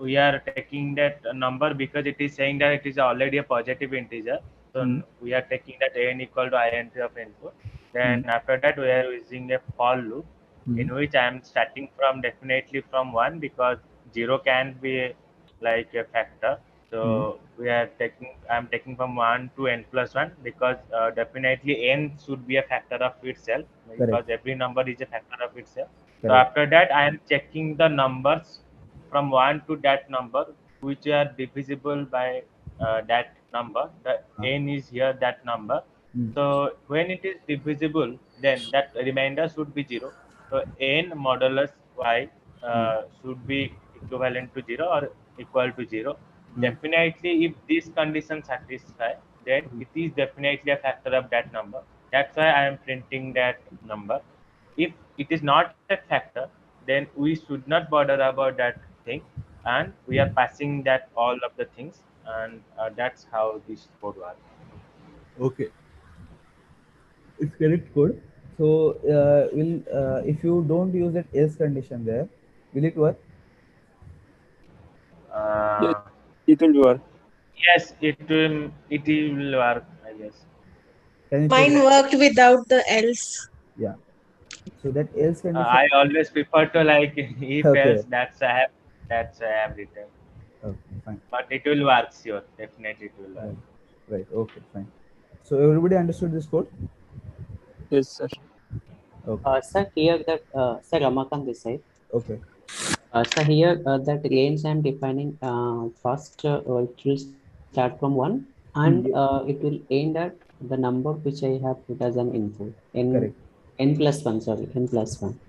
we are taking that number because it is saying that it is already a positive integer. So we are taking that n equal to int of input. Then after that we are using a for loop in which I am starting from definitely from 1 because 0 can be like a factor. So I'm taking from 1 to n plus 1 because definitely n should be a factor of itself because every number is a factor of itself. So after that I am checking the numbers from 1 to that number which are divisible by that number. The n is here that number. So when it is divisible, then that remainder should be 0. So n modulus y should be equivalent to 0 or equal to 0. Definitely, if this condition satisfy, then it is definitely a factor of that number. That's why I am printing that number. If it is not a factor, then we should not bother about that thing, and we are passing that all of the things, and that's how this code works. Okay. It's correct code. So if you don't use that else condition there, will it work? Yes, it will work. Yes, it will work, I guess. Mine worked without the else. Yeah. So that else condition. I always prefer to like if Okay. else. That's I have written. Okay, fine. But it will work, sure. Definitely it will work. Right. Okay, fine. So everybody understood this code? Yes, sir. Okay. Sir, here that Sir Ramakant this side. Okay. So here that range I'm defining first it will start from 1 and it will end at the number which I have put as an input Correct. n plus 1, sorry, n plus 1.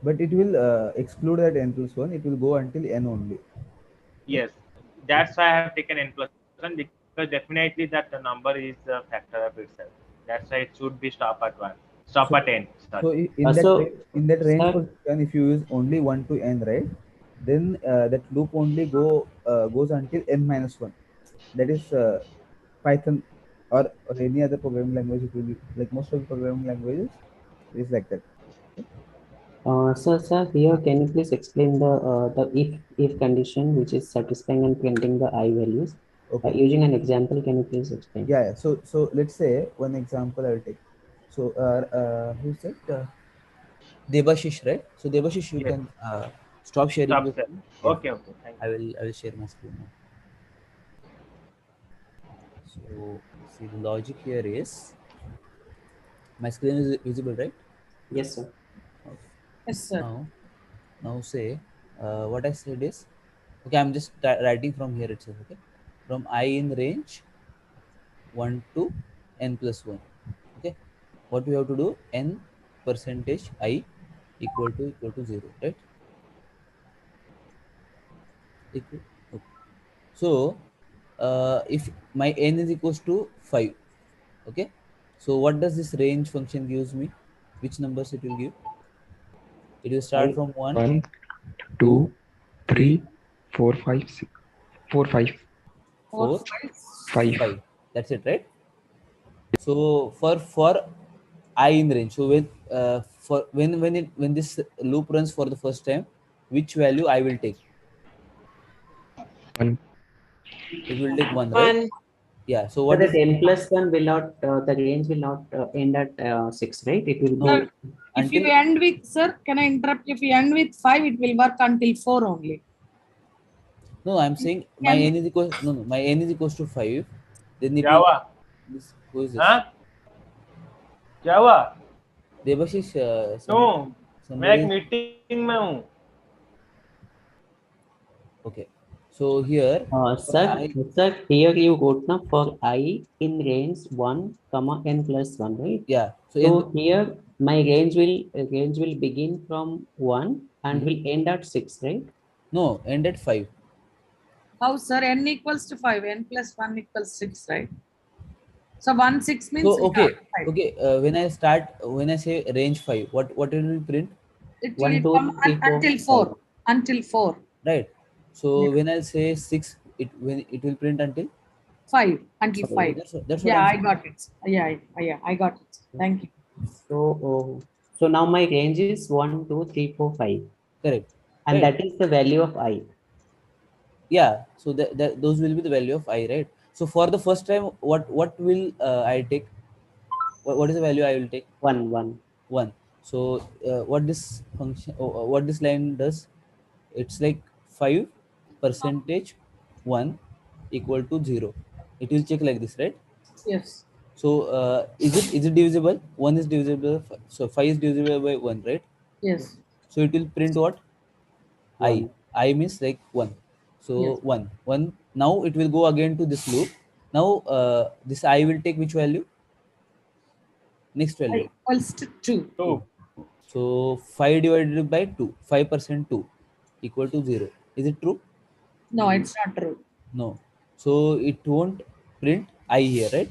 But it will exclude that n plus 1. It will go until n only. Yes, that's why I have taken n plus 1 because definitely that the number is a factor of itself. That's why it should be stop at 1. Stop at n. Sorry. So in that range position, if you use only 1 to n, right, then that loop only goes until n minus 1. That is Python or any other programming language. It will be like most of the programming languages is like that. Sir, here can you please explain the if condition which is satisfying and printing the I values? Okay. Using an example, can you please explain? Yeah. So let's say one example I will take. So who said Debashish, right? So Debashish, you can stop sharing. Stop, the sir. screen. Okay, okay. Thank you. I will share my screen now. So see, the logic here is my screen is visible, right? Yes, sir. Okay. Yes, sir. Now say what I said is, okay, I'm just writing from here itself. Okay, from I in range 1 to n plus 1. Okay, what we have to do, n percentage I equal to 0, right? Equal. Okay. So if my n is equals to 5, okay, so what does this range function gives me? Which numbers it will give? It will start from 1, 2, 3, 4, 5, 6, 4, 5. 4, 5. That's it, right? So for I in range, so when this loop runs for the first time, which value I will take? 1. It will take 1, right? Yeah. So what that n plus 1 will not the range will not end at 6, right? It will Sir, be if you end with, sir, can I interrupt? If you end with 5, it will work until 4 only. No, I'm saying my n is equal. No, my n is equals to 5. Then it Java. This, who is this? Huh? Java. Debashish. No, मैं एक meeting में हूँ. Okay. So here, sir, here you got now for I in range 1, n plus 1, right? Yeah. So here my range will begin from 1 and will end at 6, right? No, end at 5. How, sir? N equals to 5. N plus 1 equals 6, right? So 1, 6 means. So okay. When I say range 5, what it will print? It will come until 4. Until 4. Right. So when I say 6, it will print until 5. Until 5. That's what yeah, I'm I got it. Yeah, I got it. Thank you. So now my range is 1, 2, 3, 4, 5. Correct. And right. that is the value of I. Yeah. So those will be the value of I, right? So for the first time, what will I take? What is the value I will take? 1. So what this function, what this line does, it's like 5% 1 equal to 0. It will check like this, right? Yes. So is it divisible? 1 is divisible. So 5 is divisible by 1, right? Yes. So it will print what? I. I means like 1. So Yes. 1. Now it will go again to this loop. Now this I will take which value? Next value. Equals to 2. So 5 divided by 2. 5% 2 equal to 0. Is it true? No, it's not true. No. So it won't print I here, right?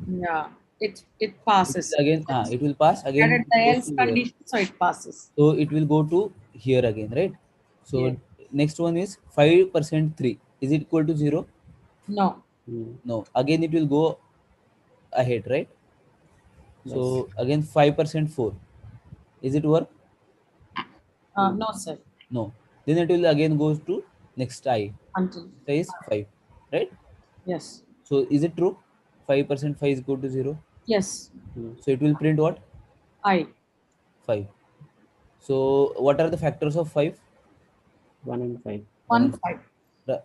Yeah. It passes. It will pass again. Added the else condition, so it passes. So it will go to here again, right? So next one is 5% 3. Is it equal to 0? No. No. Again it will go ahead, right? Yes. So again 5% 4. Is it work? No, sir. No. Then it will again goes to next I. Until is 5, right? Yes. So is it true? 5% 5 is equal to 0. Yes. So it will print what? I. 5. So what are the factors of 5? 1 and 5. 1, 5.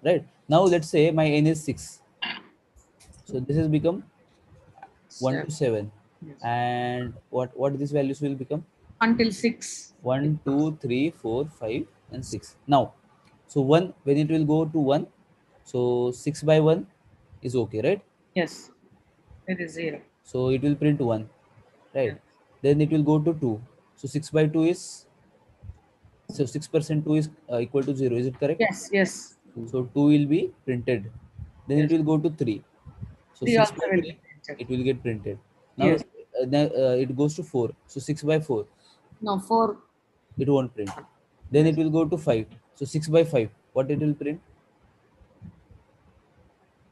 Right. Now let's say my n is 6. So this has become 1 to 7. Yes. And what these values will become? Until 6. 1, 2, 3, 4, 5, and 6. Now, so 1, when it will go to 1, so 6 by 1 is okay, right? Yes. It is 0. So it will print 1, right? Then it will go to 2. So 6 by 2 is, so 6% 2 is equal to 0. Is it correct? Yes, yes. So 2 will be printed. Then it will go to 3. So 3 6 also by will 3, be printed. it will get printed. Now Yes. it goes to 4. So 6 by 4, No, 4. it won't print. Then it will go to 5. So 6 by 5, what it will print?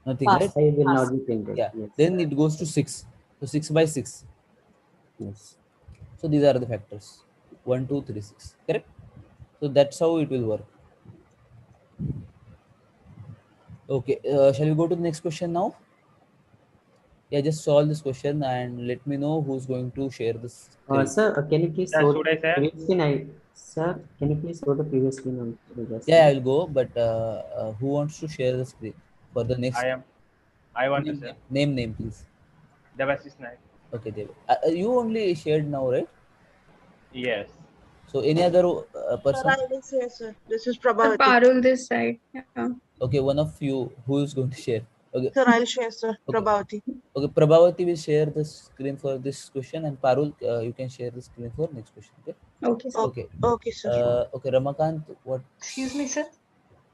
Nothing, Pass. right? 5 will Pass. not be printed. Yeah. Yes. Then it goes to 6. So 6 by 6. Yes. So these are the factors. 1, 2, 3, 6. Correct? So that's how it will work. Okay. Shall we go to the next question now? Yeah, just solve this question and let me know who's going to share this screen. Sir, can you please Yeah, show should the I say? previous screen? Sir, can you please show the previous screen on the Yeah, screen? I'll go. But who wants to share the screen for the next? I want to name, say. name, please. Devashish Naik. Okay, David. You only shared now, right? Yes. So any other Sir, person? I will say, sir. This is Sir, Prabhavati. Parul this side. Yeah. Okay, one of you who is going to share. Okay. Sir, I'll share, sir. Okay. Prabhavati. Okay, Prabhavati will share the screen for this question, and Parul, you can share the screen for next question. Okay. Okay, sir. Okay. Okay, sir. Okay, Ramakant, what? Excuse me, sir.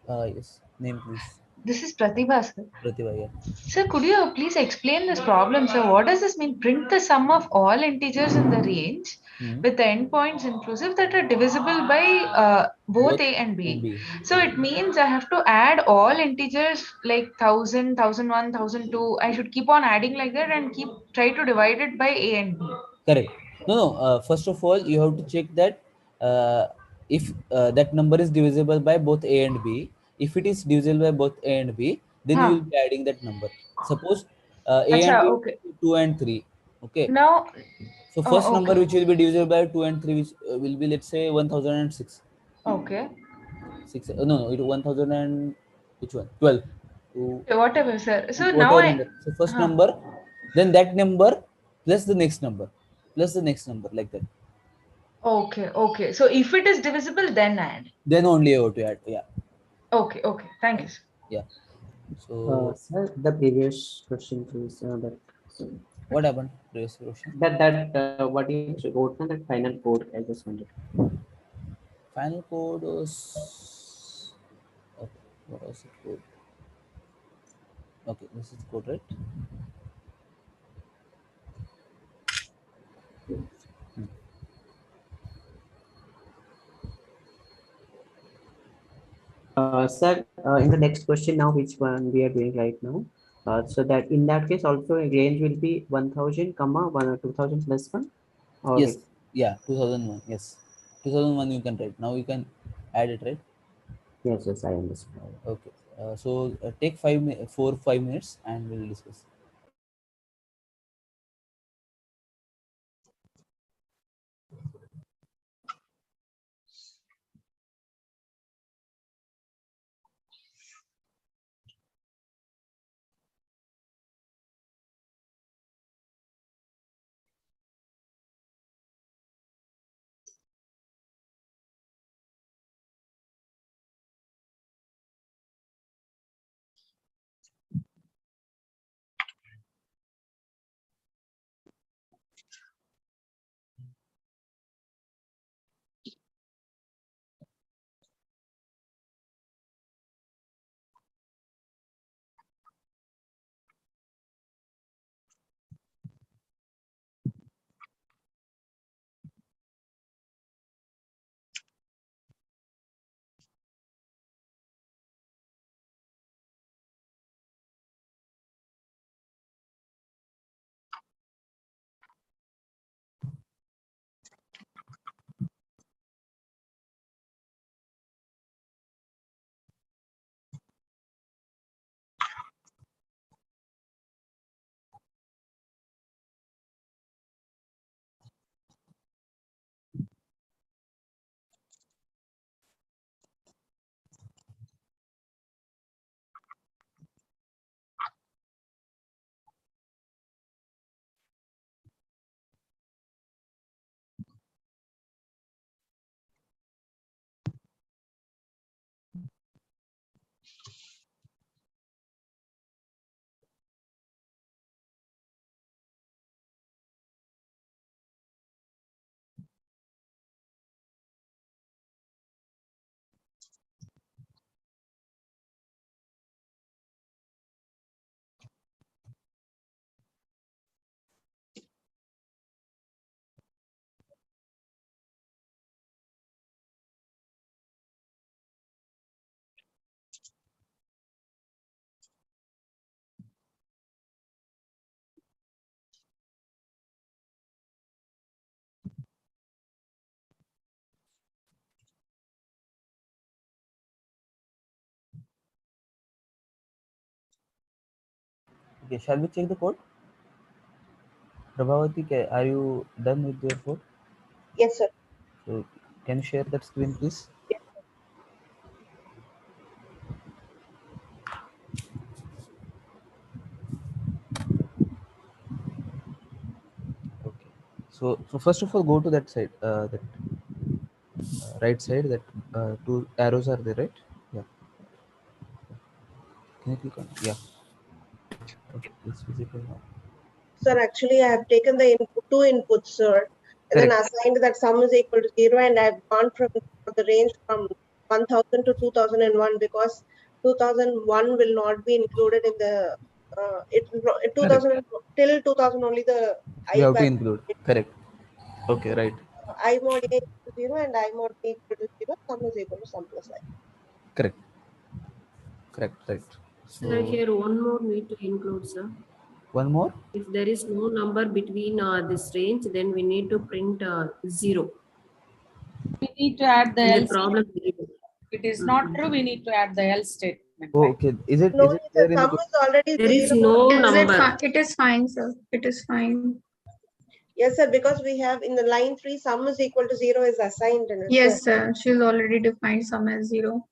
Yes. Name, please. This is Pratibha, sir. Pratibha, yeah. Sir, could you please explain this problem, sir? What does this mean? Print the sum of all integers in the range with the endpoints inclusive that are divisible by both A and B. So it means I have to add all integers like 1000, 1001, 1002. I should keep on adding like that and try to divide it by A and B. Correct. No. First of all, you have to check that if that number is divisible by both A and B. If it is divisible by both A and B, then you will be adding that number. Suppose A and Acha, B okay. 2 and 3. Okay. Now, So first number okay. which will be divisible by 2 and 3, which will be, let's say, 1006. Okay. 6. No, it 1000 and which one? 12. Okay, whatever, sir. So Whatever now number. So first number, then that number plus the next number, plus the next number, like that. Okay, okay. So if it is divisible, then add. Then only you have to add. Yeah. Okay, okay. Thank you, sir. Yeah. So Sir, the previous question, please. What happened? Previous question. What you wrote on that final code, I just wanted. Final code was. Okay, what was the code? Okay, this is the code, right? Sir, in the next question now, which one we are doing right now? So that in that case also range will be 1000 comma 2000 plus 1. Or Yes. Yeah. 2001. Yes. 2001 you can write. Now you can add it, right? Yes. Yes, I understand. Okay. So take 5 minutes and we'll discuss. Okay, shall we check the code? Prabhavati, are you done with your code? Yes, sir. So can you share that screen, please? Okay. So first of all, go to that side, that right side. That two arrows are there, right? Yeah. Can you click on? Yeah. Okay, it's visible now. Sir, actually, I have taken the two inputs, sir, and then Correct. assigned that sum is equal to 0, and I've gone from the range from 1000 to 2001 because 2001 will not be included in the it 2000 till 2000 only the You I have to value. include. Correct. Okay, right. I mod A equal to 0 and I mod B equal to 0, sum is equal to sum plus I. Correct. Correct. Right. Sir, So here one more need to include, sir. one more. If there is no number between this range, then we need to print 0. We need to add the And the else. problem. If it is not true, we need to add the else statement. Oh, okay. Is it No, there the in the sum code? is already There is 0. no Is it number. fine? It is fine, sir. It is fine. Yes, sir, because we have in the line 3 sum is equal to 0 is assigned in it. Yes, sir. She's already defined sum as 0.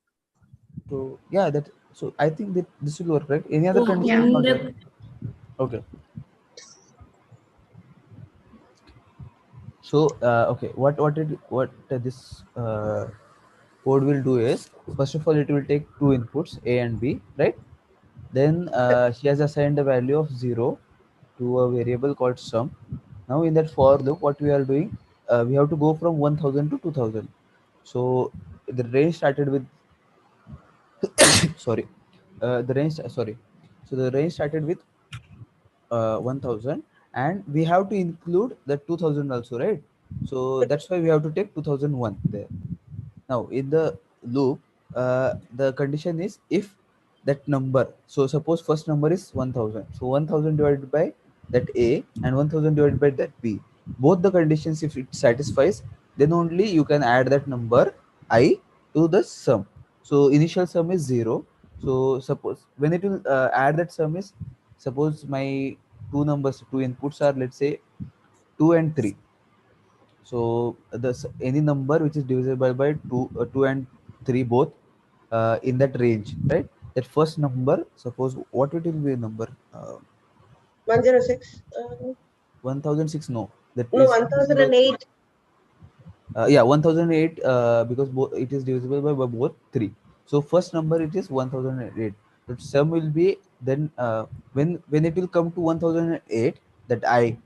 So yeah, that. So I think that this will work, right? Any other Oh, condition yeah. is not in there. Okay. So okay, what this code will do is, first of all, it will take two inputs A and B, right? Then she has assigned a value of 0 to a variable called sum. Now in that for loop, what we are doing, we have to go from 1000 to 2000. So the range started with sorry, the range sorry. So the range started with 1000, and we have to include the 2000 also, right? So that's why we have to take 2001 there. Now in the loop, the condition is if that number, so suppose first number is 1000, so 1000 divided by that A and 1000 divided by that B, both the conditions, if it satisfies, then only you can add that number I to the sum. So initial sum is 0. So suppose when it will add that sum is, suppose my two inputs are, let's say, 2 and 3. So any number which is divisible by 2 and 3 both in that range, right? That first number, suppose what it will be a number? 106. 1006. No, that No, is divisible. 1008. Yeah, 1008, because it is divisible by both 3. So first number it is 1008. The sum will be then when it will come to 1008, that I,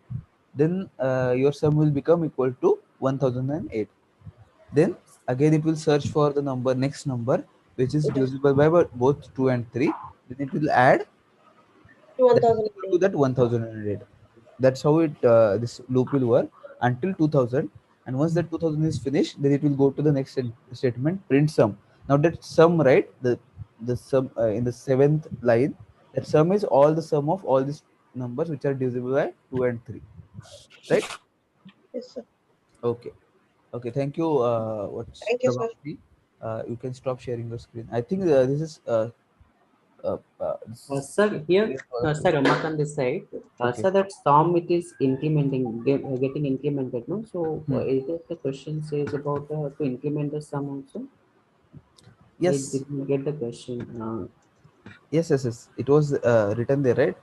then your sum will become equal to 1008. Then again it will search for the next number which is divisible by both 2 and 3. Then it will add that to 1008. that 1008. That's how it this loop will work until 2000. And once that 2000 is finished, then it will go to the next statement, print sum. Now that sum, right, the sum in the seventh line, that sum is all the sum of all these numbers which are divisible by 2 and 3, right? Yes, sir. Okay. Okay, thank you. What's Thank you, sir. Prabhavati? You can stop sharing your screen. I think this is Sir, here, sir, Ramak on this side. Okay. Sir, that sum it is getting incremented, no? So, is it the question says about to increment the sum also? Yes. I didn't get the question. Yes. It was written there, right?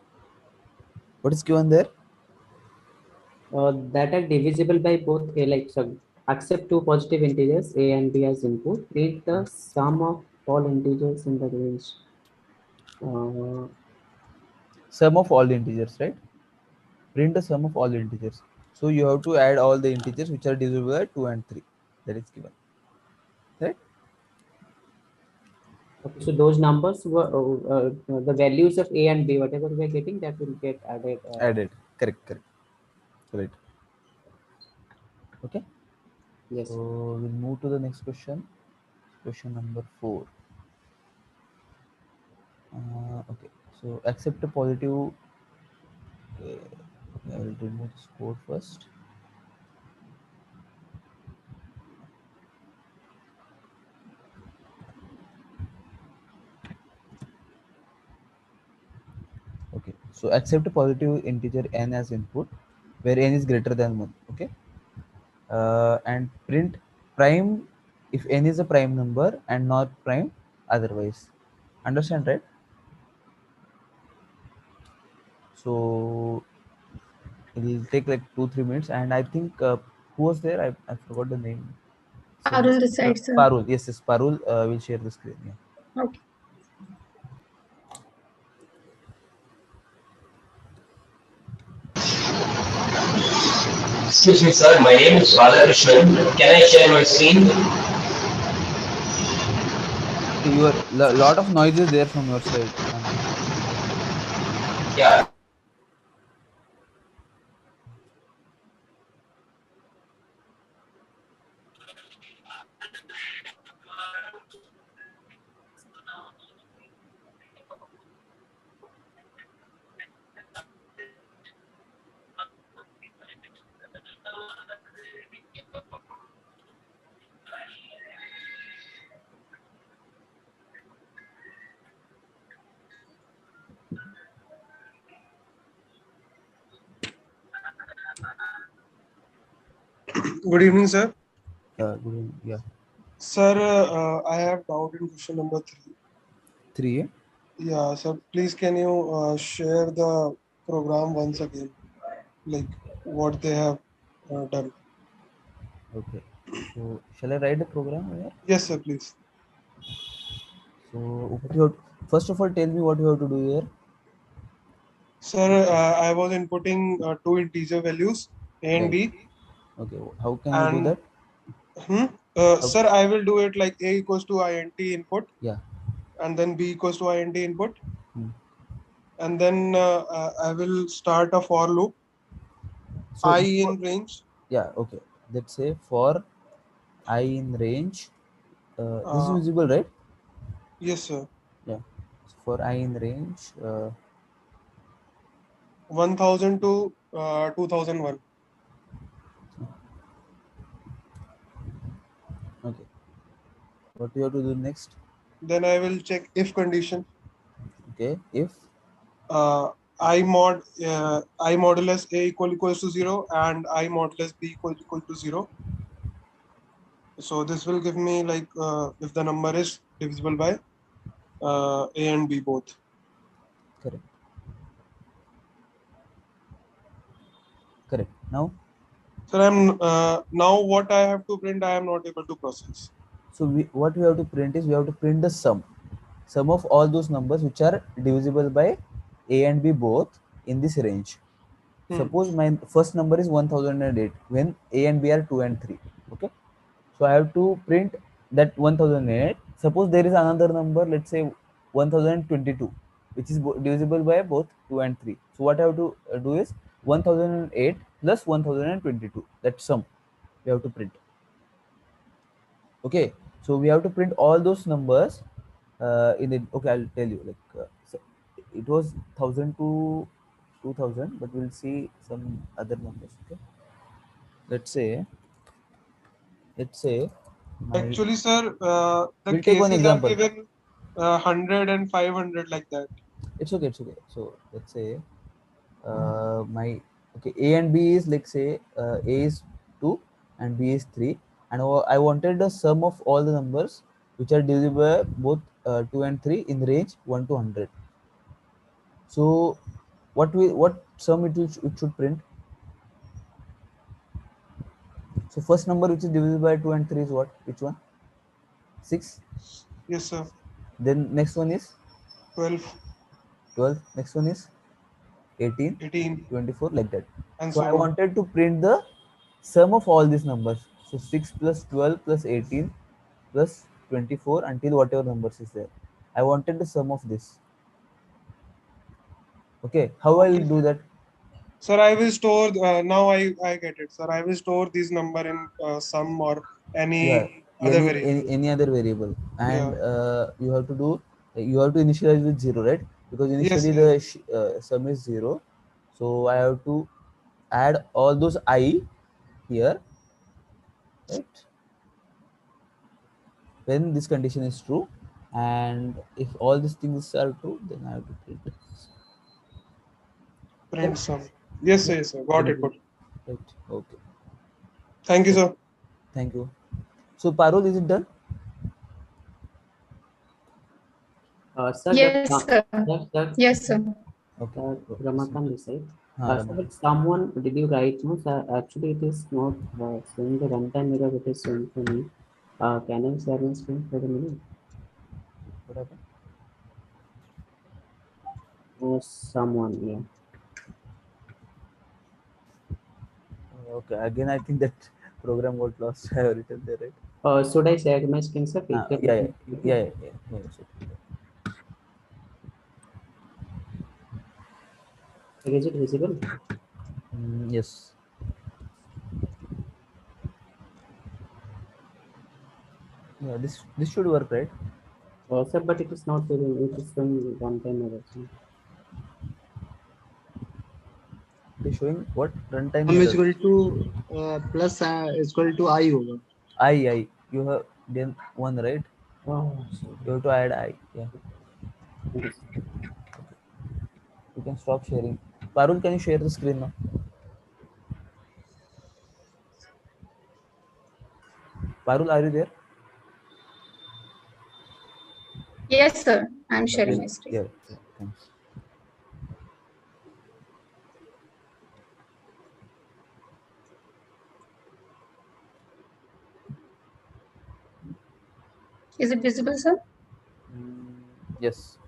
What is given there? That are divisible by both a, like, so accept two positive integers a and b as input. Print the sum of all integers in the range. Sum of all the integers, right? Print the sum of all the integers. So you have to add all the integers which are divisible by 2 and 3. That is given, right? Okay, so those numbers were the values of a and b, whatever we are getting, that will get added. Added. Correct. Right. Okay. Yes. So we'll move to the next question. Question number 4. Okay. So accept a positive. Okay, I will remove this code first. Okay. So accept a positive integer n as input where n is greater than 1. Okay. And print prime if n is a prime number and not prime otherwise. Understand, right? So it will take like 2-3 minutes, and I think who was there? I forgot the name. Parul this side, sir. Parul, yes, Parul will share the screen. Yeah. Okay. Excuse me, sir. My name is Balakrishnan. Can I share my screen? Your lot of noise is there from your side. Yeah. Good evening, sir. Good evening. Yeah. Sir, I have doubt in question number 3. 3. Yeah, sir. Please, can you share the program once again, like what they have done? Okay. So shall I write the program here? Yes, sir. Please. So what you have, first of all, tell me what you have to do here. Sir, I was inputting 2 integer values, A and Right. B. Okay. How can you do that? Sir, I will do it like A equals to int input. Yeah. And then B equals to int input. Hmm. And then I will start a for loop. So I in range. Yeah. Okay. Let's say for I in range. This is visible, right? Yes, sir. Yeah. So for I in range. 1000 to 2001. Okay. What you have to do next? Then I will check if condition. Okay. If I modulus A equals to 0 and I modulus B equal to 0. So this will give me like if the number is divisible by A and B both. Correct. Correct. Now. So I'm now what I have to print, I am not able to process. So what we have to print is we have to print the sum of all those numbers which are divisible by A and B both in this range. Suppose my first number is 1008 when A and B are 2 and 3. Okay. So I have to print that 1008. Suppose there is another number, let's say 1022, which is divisible by both 2 and 3. So what I have to do is 1008 plus 1022. That sum we have to print. Okay. So we have to print all those numbers in it. Okay, I'll tell you. Like so it was 1000 to 2000, but we'll see some other numbers. Okay. Let's say Actually, sir, the we'll take one cases are example. given 100 and 500 like that. It's okay. So let's say A and B is like say A is 2 and B is 3, and I wanted the sum of all the numbers which are divisible by both 2 and 3 in the range 1 to 100. So what sum it should print? So first number which is divisible by 2 and 3 is what? Which one? 6. Yes, sir. Then next one is 12. Next one is 18, 24, like that. And so I wanted to print the sum of all these numbers. So 6 plus 12 plus 18 plus 24 until whatever numbers is there. I wanted the sum of this. Okay, how I will do that? Sir, I will store, now I get it. Sir, I will store this number in sum or any other variable. Any other variable. And you have to initialize with 0, right? Because initially the sum is 0. So I have to add all those I here, right? When this condition is true, and if all these things are true, then I have to print. Print sum. Yes, sir. Yes, sir. Got it. Got it. Right. Okay. Thank you, sir. Thank you. So Parul, is it done? Sir, Yes, sir. Yes, sir. Okay. Ramakant this side. Haan, Sir, someone did you write? No, sir. Actually, it is not showing the runtime error. It is showing for me. Can I share my screen for a minute? What happened? Someone, yeah. Okay. Again, I think that program got lost. I have written there, right? Should I share my screen, sir? Yeah. Sure. Is it visible? Yes. Yeah, this should work, right? Sir, but it is not showing. It is showing runtime error. It is showing what runtime is error? equal to plus is equal to I over. I. You have done one, right? Oh, you have to add I. Yeah. Okay. You can stop sharing. Parul, can you share the screen now? Parul, are you there? Yes, sir. I'm sharing my screen. Yeah, thanks. Is it visible, sir? Yes.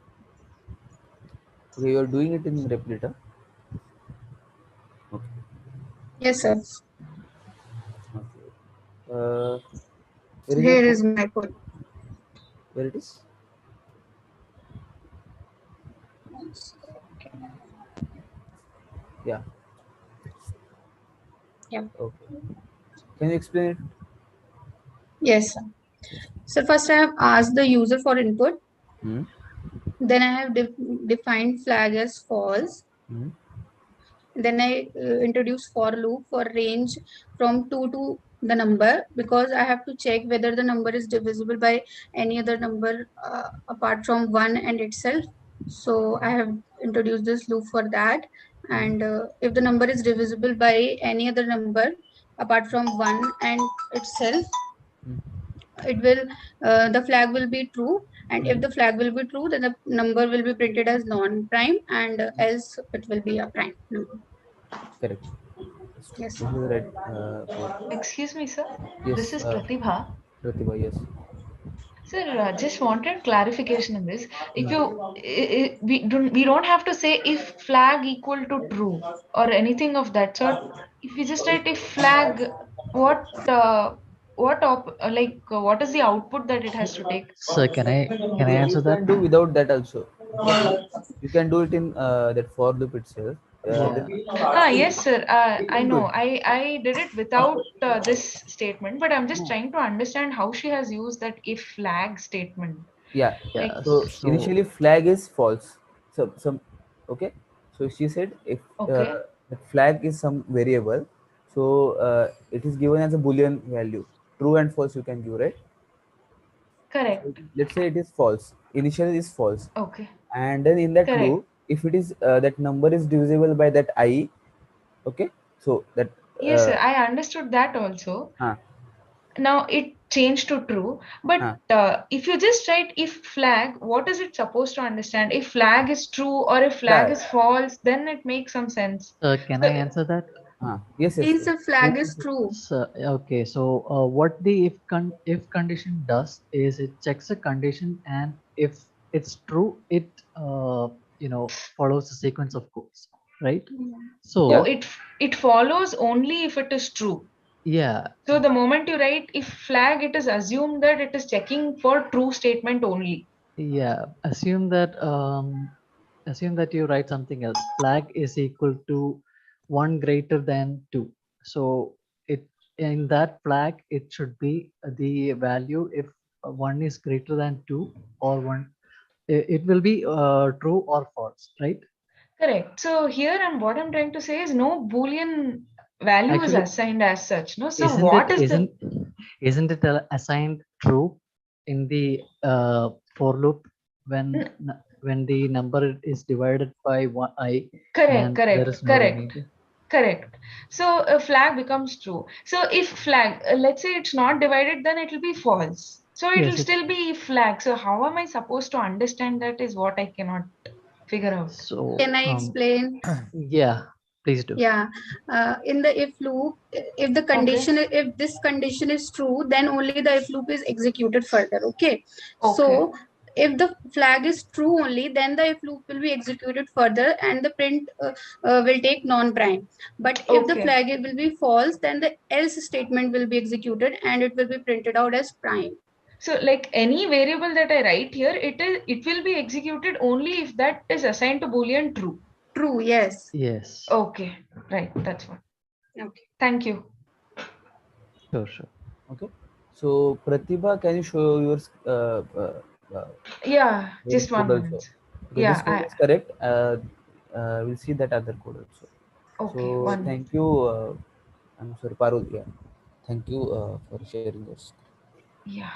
Okay, you are doing it in Replita. Okay. Yes, sir. Where is Here your is my code. Where it is? Yeah. Yeah. Okay. Can you explain it? Yes, sir. So first I have asked the user for input. Then I have defined flag as false. Then I introduce for loop for range from 2 to the number, because I have to check whether the number is divisible by any other number apart from 1 and itself. So I have introduced this loop for that. And if the number is divisible by any other number apart from 1 and itself, it will the flag will be true. And if the flag will be true, then the number will be printed as non-prime, and else it will be a prime number. Correct. Yes. This is right. Excuse me, sir. Yes. This is Pratibha. Pratibha, yes. Sir, just wanted clarification in this. If you we don't have to say if flag equal to true or anything of that sort. If we just write if flag, what what is the output that it has to take? Sir, can I answer that? You can do without that also. You can do it in that for loop itself. Yes, sir. I know. I did it without this statement, but I'm just trying to understand how she has used that if flag statement. Yeah. Like, So initially flag is false. Okay. So she said if the flag is some variable, so it is given as a Boolean value. True and false you can give, right? Correct. So let's say it is false. Initially is false. Okay. And then in that Correct. loop, if it is that number is divisible by that I, okay. So that. Yes, sir. I understood that also. Now it changed to true, but if you just write if flag, what is it supposed to understand? If flag is true or if flag is false, then it makes some sense. Can I answer that? Yes. Since the flag is true. Okay, so what the if condition does is it checks a condition, and if it's true, it follows a sequence of codes, right? So it follows only if it is true. Yeah. So the moment you write if flag, it is assumed that it is checking for true statement only. Yeah. Assume that you write something else. Flag is equal to 1 greater than 2. So in that flag it should be the value if 1 is greater than 2 or 1. It will be true or false, right? Correct. So here what I'm trying to say is no Boolean value is assigned as such. No. So isn't it assigned true in the for loop when when the number is divided by I, Correct, and there correct, is no correct, remainder. correct. So a flag becomes true. So if flag, let's say it's not divided, then it will be false. So it will Yes, still be flag. So how am I supposed to understand that is what I cannot figure out. So Can I explain? yeah, please do. Yeah, in the if loop, if the condition, if this condition is true, then only the if loop is executed further. Okay. So if the flag is true only, then the if loop will be executed further, and the print will take non-prime. But if the flag will be false, then the else statement will be executed, and it will be printed out as prime. So like any variable that I write here, it will be executed only if that is assigned to Boolean true. True, yes. Yes. Okay, right. That's one. Okay. Thank you. Sure, sure. Okay. So Pratibha, can you show your Yeah, just code 1 minute. also? Okay, Yeah, this code is correct. We'll see that other code also. Okay, So 1 thank you. I'm sorry, Parul. Yeah. Thank you for sharing this. Yeah.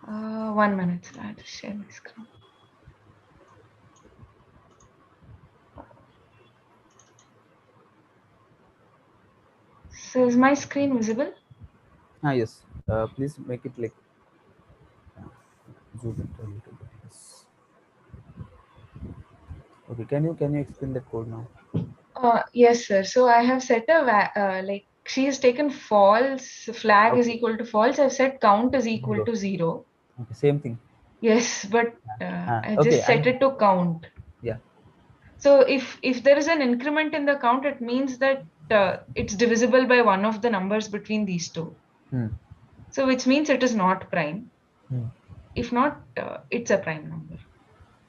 1 minute. I have to share my screen. So is my screen visible? Yes. Please make it like zoom it a little bit. Yes. Okay. Can you explain that code now? Yes, sir. So I have set a like she has taken false, flag is equal to false. I've set count is equal to 0. Okay. Same thing. Yes, but I okay. just set it to count. Yeah. So if there is an increment in the count, it means that it's divisible by one of the numbers between these two. So which means it is not prime. If not, it's a prime number.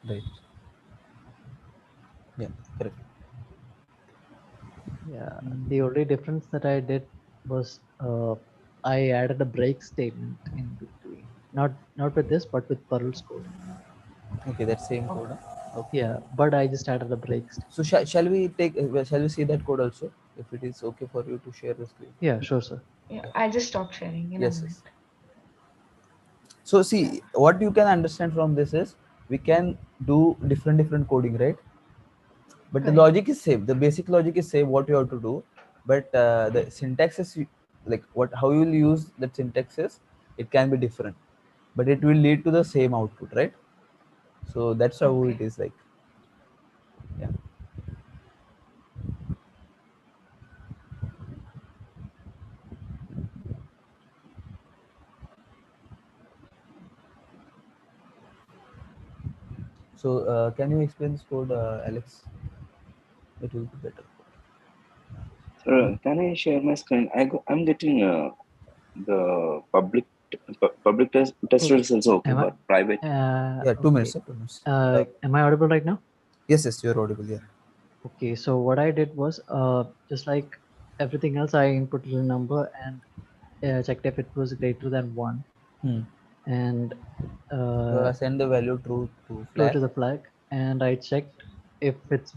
Right. Yeah, correct. Yeah, the only difference that I did was I added a break statement in between. Not with this, but with Perl's code. Okay, that same code. Huh? Okay. Yeah, but I just added a break statement. So shall we see that code also, if it is okay for you to share the screen? Yeah, sure, sir. Yeah, I'll just stop sharing. Yes. So see, what you can understand from this is we can do different coding, right? But the logic is same. The basic logic is same. What you have to do, but the syntax is like how you will use that syntax is it can be different, but it will lead to the same output, right? So that's how it is like. Yeah. So can you explain this code, Alex? It will be better. Can I share my screen? I'm getting the public test results okay, but private. Yeah, 2 minutes. 2 minutes. Am I audible right now? Yes, you're audible. Yeah. Okay, so what I did was just like everything else, I inputted a number and checked if it was greater than 1. And so I send the value true to flag. To the flag, and I checked if it's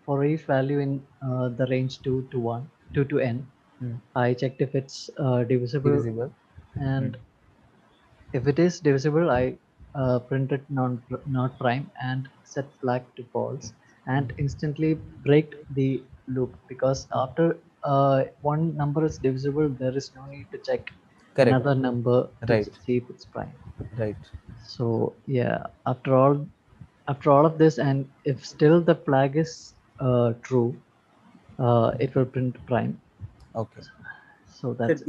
for each value in the range 2 to n. I checked if it's divisible. And if it is divisible, I printed not prime and set flag to false, and instantly break the loop, because after one number is divisible, there is no need to check another number to see if it's prime. Right. So yeah, after all of this, and if still the flag is true, it will print prime. Okay. So that's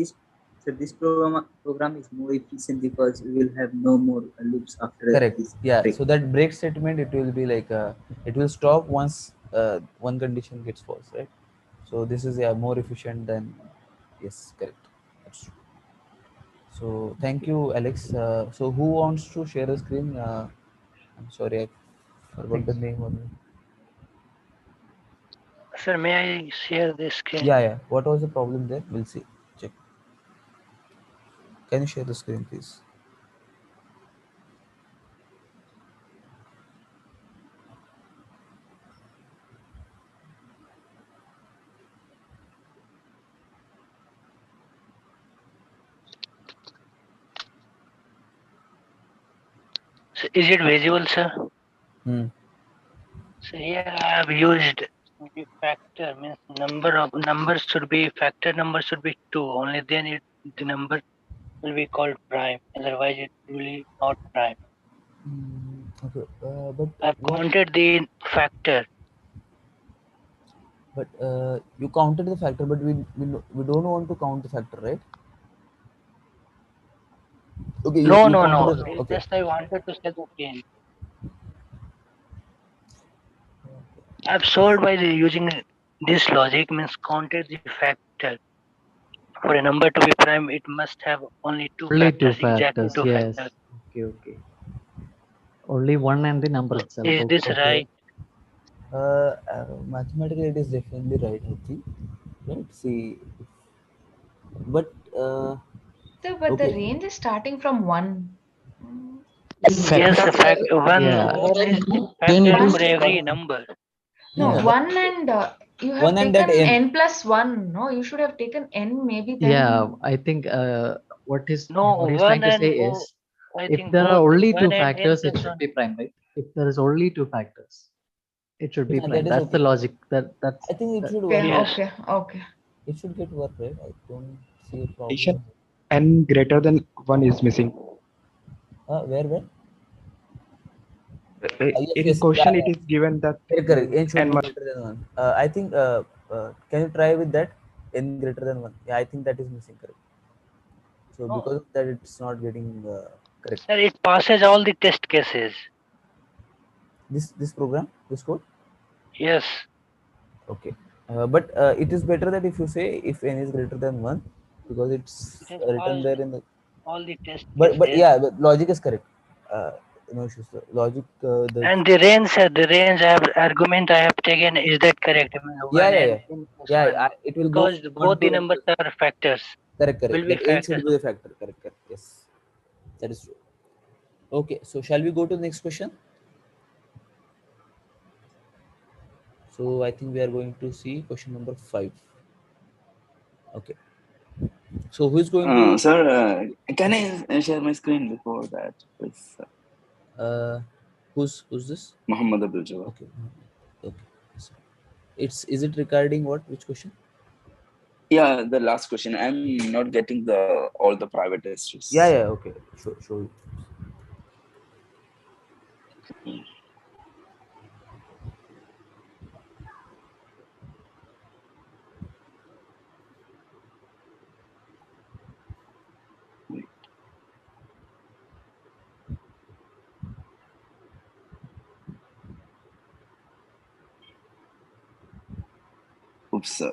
this program is more efficient because we will have no more loops after. Correct. This yeah. break. So that break statement, it will be like it will stop once one condition gets false, right? So this is more efficient than correct. That's true. So thank you, Alex. So who wants to share the screen? I'm sorry, I forgot the name of it. Sir, may I share the screen? Yeah. What was the problem there? We'll see. Check. Can you share the screen, please? So is it visible, sir? So here I have used the factor, means numbers should be factor number should be 2. Only then the number will be called prime. Otherwise, it will be not prime. Okay, but I've what? counted the factor. But you counted the factor, but we don't want to count the factor, right? Okay, No. counted It's okay. just I wanted to say the change. I've solved by using this logic, means counted the factor. For a number to be prime, it must have only two Only two factors, exactly factors. two Yes. factors. Okay. Only one and the number itself. Is this Okay. right? Mathematically, it is definitely right, I think. Right? See, but So, but the okay. range is starting from 1. Yes, the fact one Yeah. is the factor for every number. No, Yeah. 1 and you have One and that taken n. n plus 1. No, you should have taken n maybe then. Yeah, I think what he's No, trying one to and say oh, is I if think there are both only two one and n factors, it plus should one. be prime, right? If there is only two factors, it should be Yeah, prime. that is That's the okay. logic. That's I think it should Okay, work. okay, okay. It should get work, right? I don't see a Condition problem. n greater than 1 is missing. Where? In question, it is given that Correct. N should n be must. greater than 1. I think, can you try with that? N greater than 1. Yeah, I think that is missing, correct. So No. because of that, it's not getting correct. Sir, it passes all the test cases. This program, this code? Yes. Okay. But it is better that if you say if n is greater than 1, because it's It has written passed there in the... all the test But cases. yeah, the logic is correct. No issues. Logic, And the range argument I have taken, is that correct? I mean, Yeah. n plus one. It will go Because both the numbers are factors. Correct. Will be That n should factors. be the factor. Correct. Yes, that is true. Okay, so shall we go to the next question? So I think we are going to see question number 5. Okay. So who is going to? Sir, can I share my screen before that, please? Who's this? Muhammad Abdul Jawad. Okay. Is it regarding what? Which question? Yeah, the last question. I'm not getting all the private testers. Yeah. Okay. Show you. Oops, sir.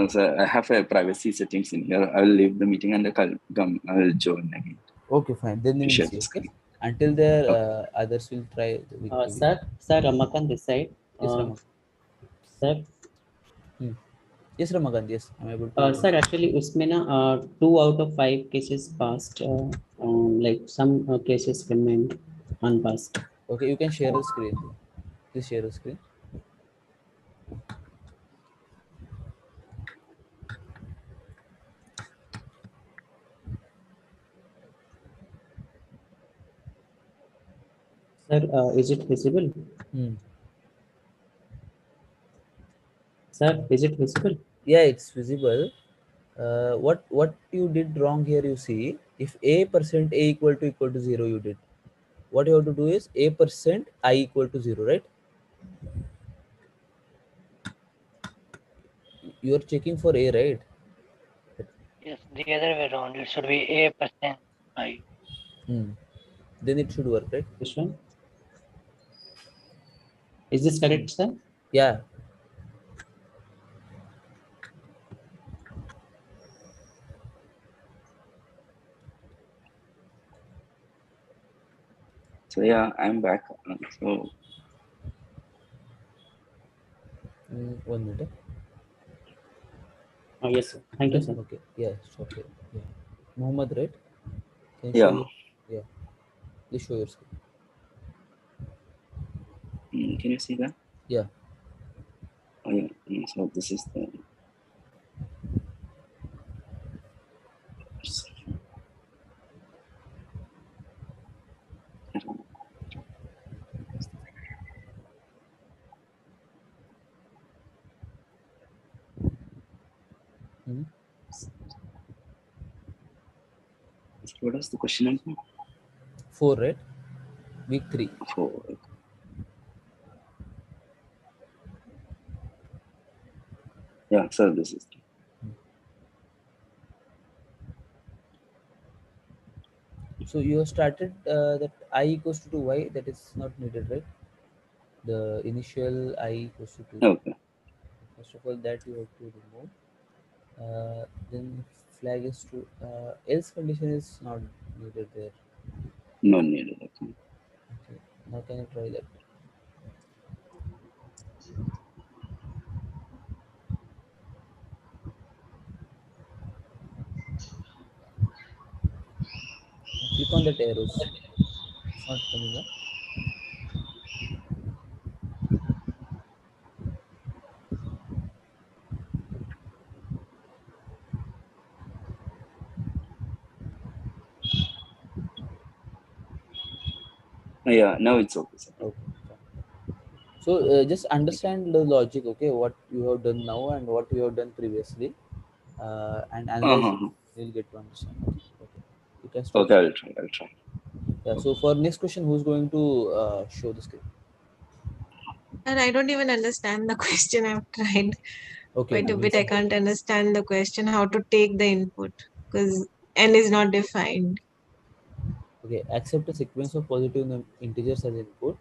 Sir, I have a privacy settings in here. I will leave the meeting and I'll join again. Okay, fine. Then we will see. Okay? Until there, others will try. Sir, Ramakant this side. Yes, Ramakant. Sir. Yes, Ramakant. Yes, I'm able to. Sir, actually, उसमें ना 2 out of 5 cases passed. Like some cases remained unpassed. Okay, you can share the screen. Please share the screen. Sir, is it visible? Sir, is it visible? Yeah, it's visible. What you did wrong here, you see, if a% a equal to 0, you did. What you have to do is a% I equal to 0, right? You are checking for a, right? Yes, the other way around. It should be a% I. Then it should work, right? This one. Is this correct, sir? Yeah. So yeah, I'm back. So 1 minute. Oh, yes, sir. Thank you, sir. Okay. Yeah, stop here. Yeah. Muhammad, right? Can yeah. Show yeah. Please show your screen. Can you see that? Yeah. Oh, yeah. So this is the. What is the question number? 4, right? Week 3. 4. Yeah, sir, this is. So you have started that I equals to 2y, that is not needed, right? The initial I equals to 2. Okay. First of all, that you have to remove. Then flag is true. Else condition is not needed there. No needed. Okay. Okay. Now can you try that? Click on that arrows. It's not coming up. Yeah, now it's okay, sir. Okay. So just understand the logic, okay? What you have done now and what you have done previously, and analyze it. You'll get to understand. Okay. You can stop. Okay, I'll try. Yeah. So for next question, who's going to show the screen? And I don't even understand the question. I've tried quite a bit. I can't understand the question, how to take the input, because n is not defined. Okay, accept a sequence of positive integers as input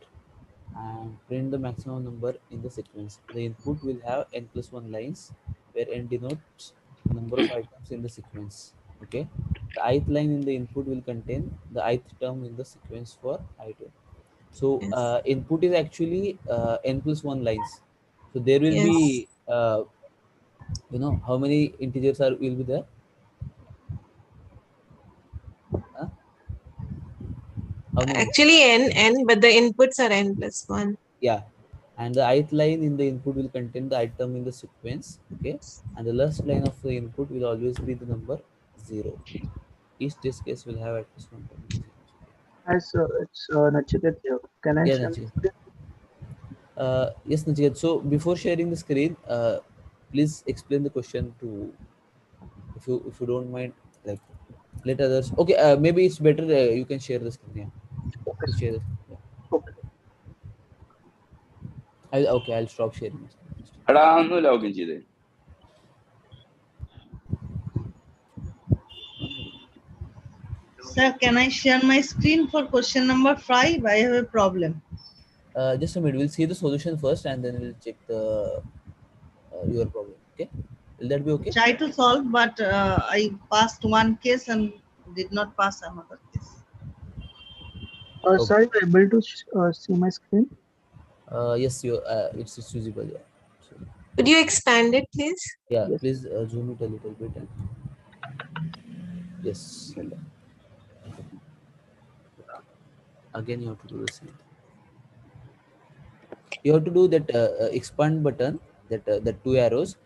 and print the maximum number in the sequence. The input will have n plus 1 lines where n denotes number of items in the sequence. Okay, the ith line in the input will contain the ith term in the sequence for item. So input is actually n plus 1 lines. So there will be how many integers will be there? Huh? Actually n, but the inputs are n plus 1. Yeah, and the ith line in the input will contain the item in the sequence. Okay, and the last line of the input will always be the number 0. Each test case will have at least one term. Hi sir, it's Nachiket here. Can I Yeah, share? Nachiket. Yes, Nachiket. So before sharing the screen, please explain the question to, if you don't mind, like let others. Okay, maybe it's better you can share the screen. Yeah. Okay. Share the screen. Yeah. Okay. I'll stop sharing. Login ചെയ്തേ. Sir, can I share my screen for question number 5? I have a problem. Just a minute. We'll see the solution first, and then we'll check the your problem. Okay, will that be okay? Try to solve, but I passed one case and did not pass another case. Sir, are you able to see my screen? Yes, it's visible. Yeah. So, could you expand it, please? Yeah, yes. Please zoom it a little bit. And yes. Again, you have to do the same. You have to do that expand button, that 2 arrows,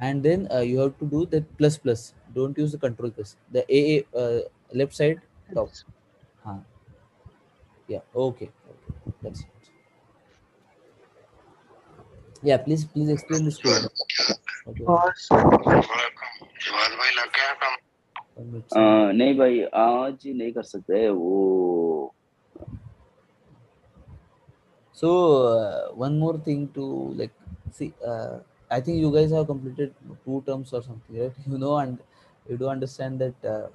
and then you have to do that plus. Don't use the control plus. The left side top. Yeah. Okay. That's it. Yeah. Please explain this code. नहीं भाई आज नहीं कर सकते वो. So one more thing to see. I think you guys have completed 2 terms or something, right? And you do understand that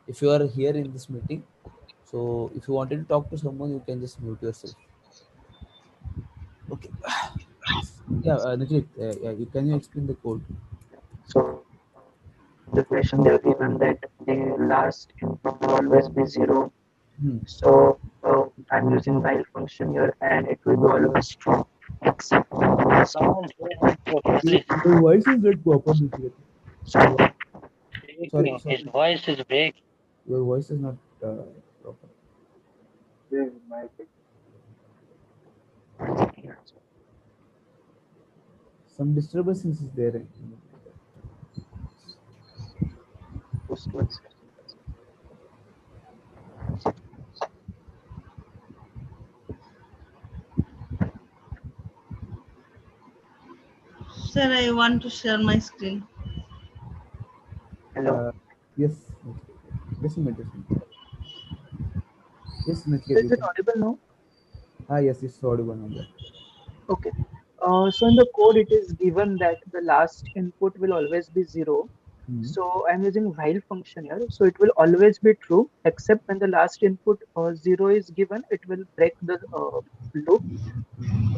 if you are here in this meeting, so if you wanted to talk to someone, you can just mute yourself. Okay. Yeah, Najit, can you explain the code? So the question they have given that the last input will always be 0. So I'm using while function here, and it will be always true except when the last. Your voice is not proper. Sorry. His voice is breaking. Your voice is not proper. Some disturbance is there. Sir, I want to share my screen. Yes. Just a minute. Yes, Is it audible now? Yes, it's audible on that. Okay. So in the code, it is given that the last input will always be 0. So I'm using while function here. So it will always be true, except when the last input 0 is given, it will break the loop.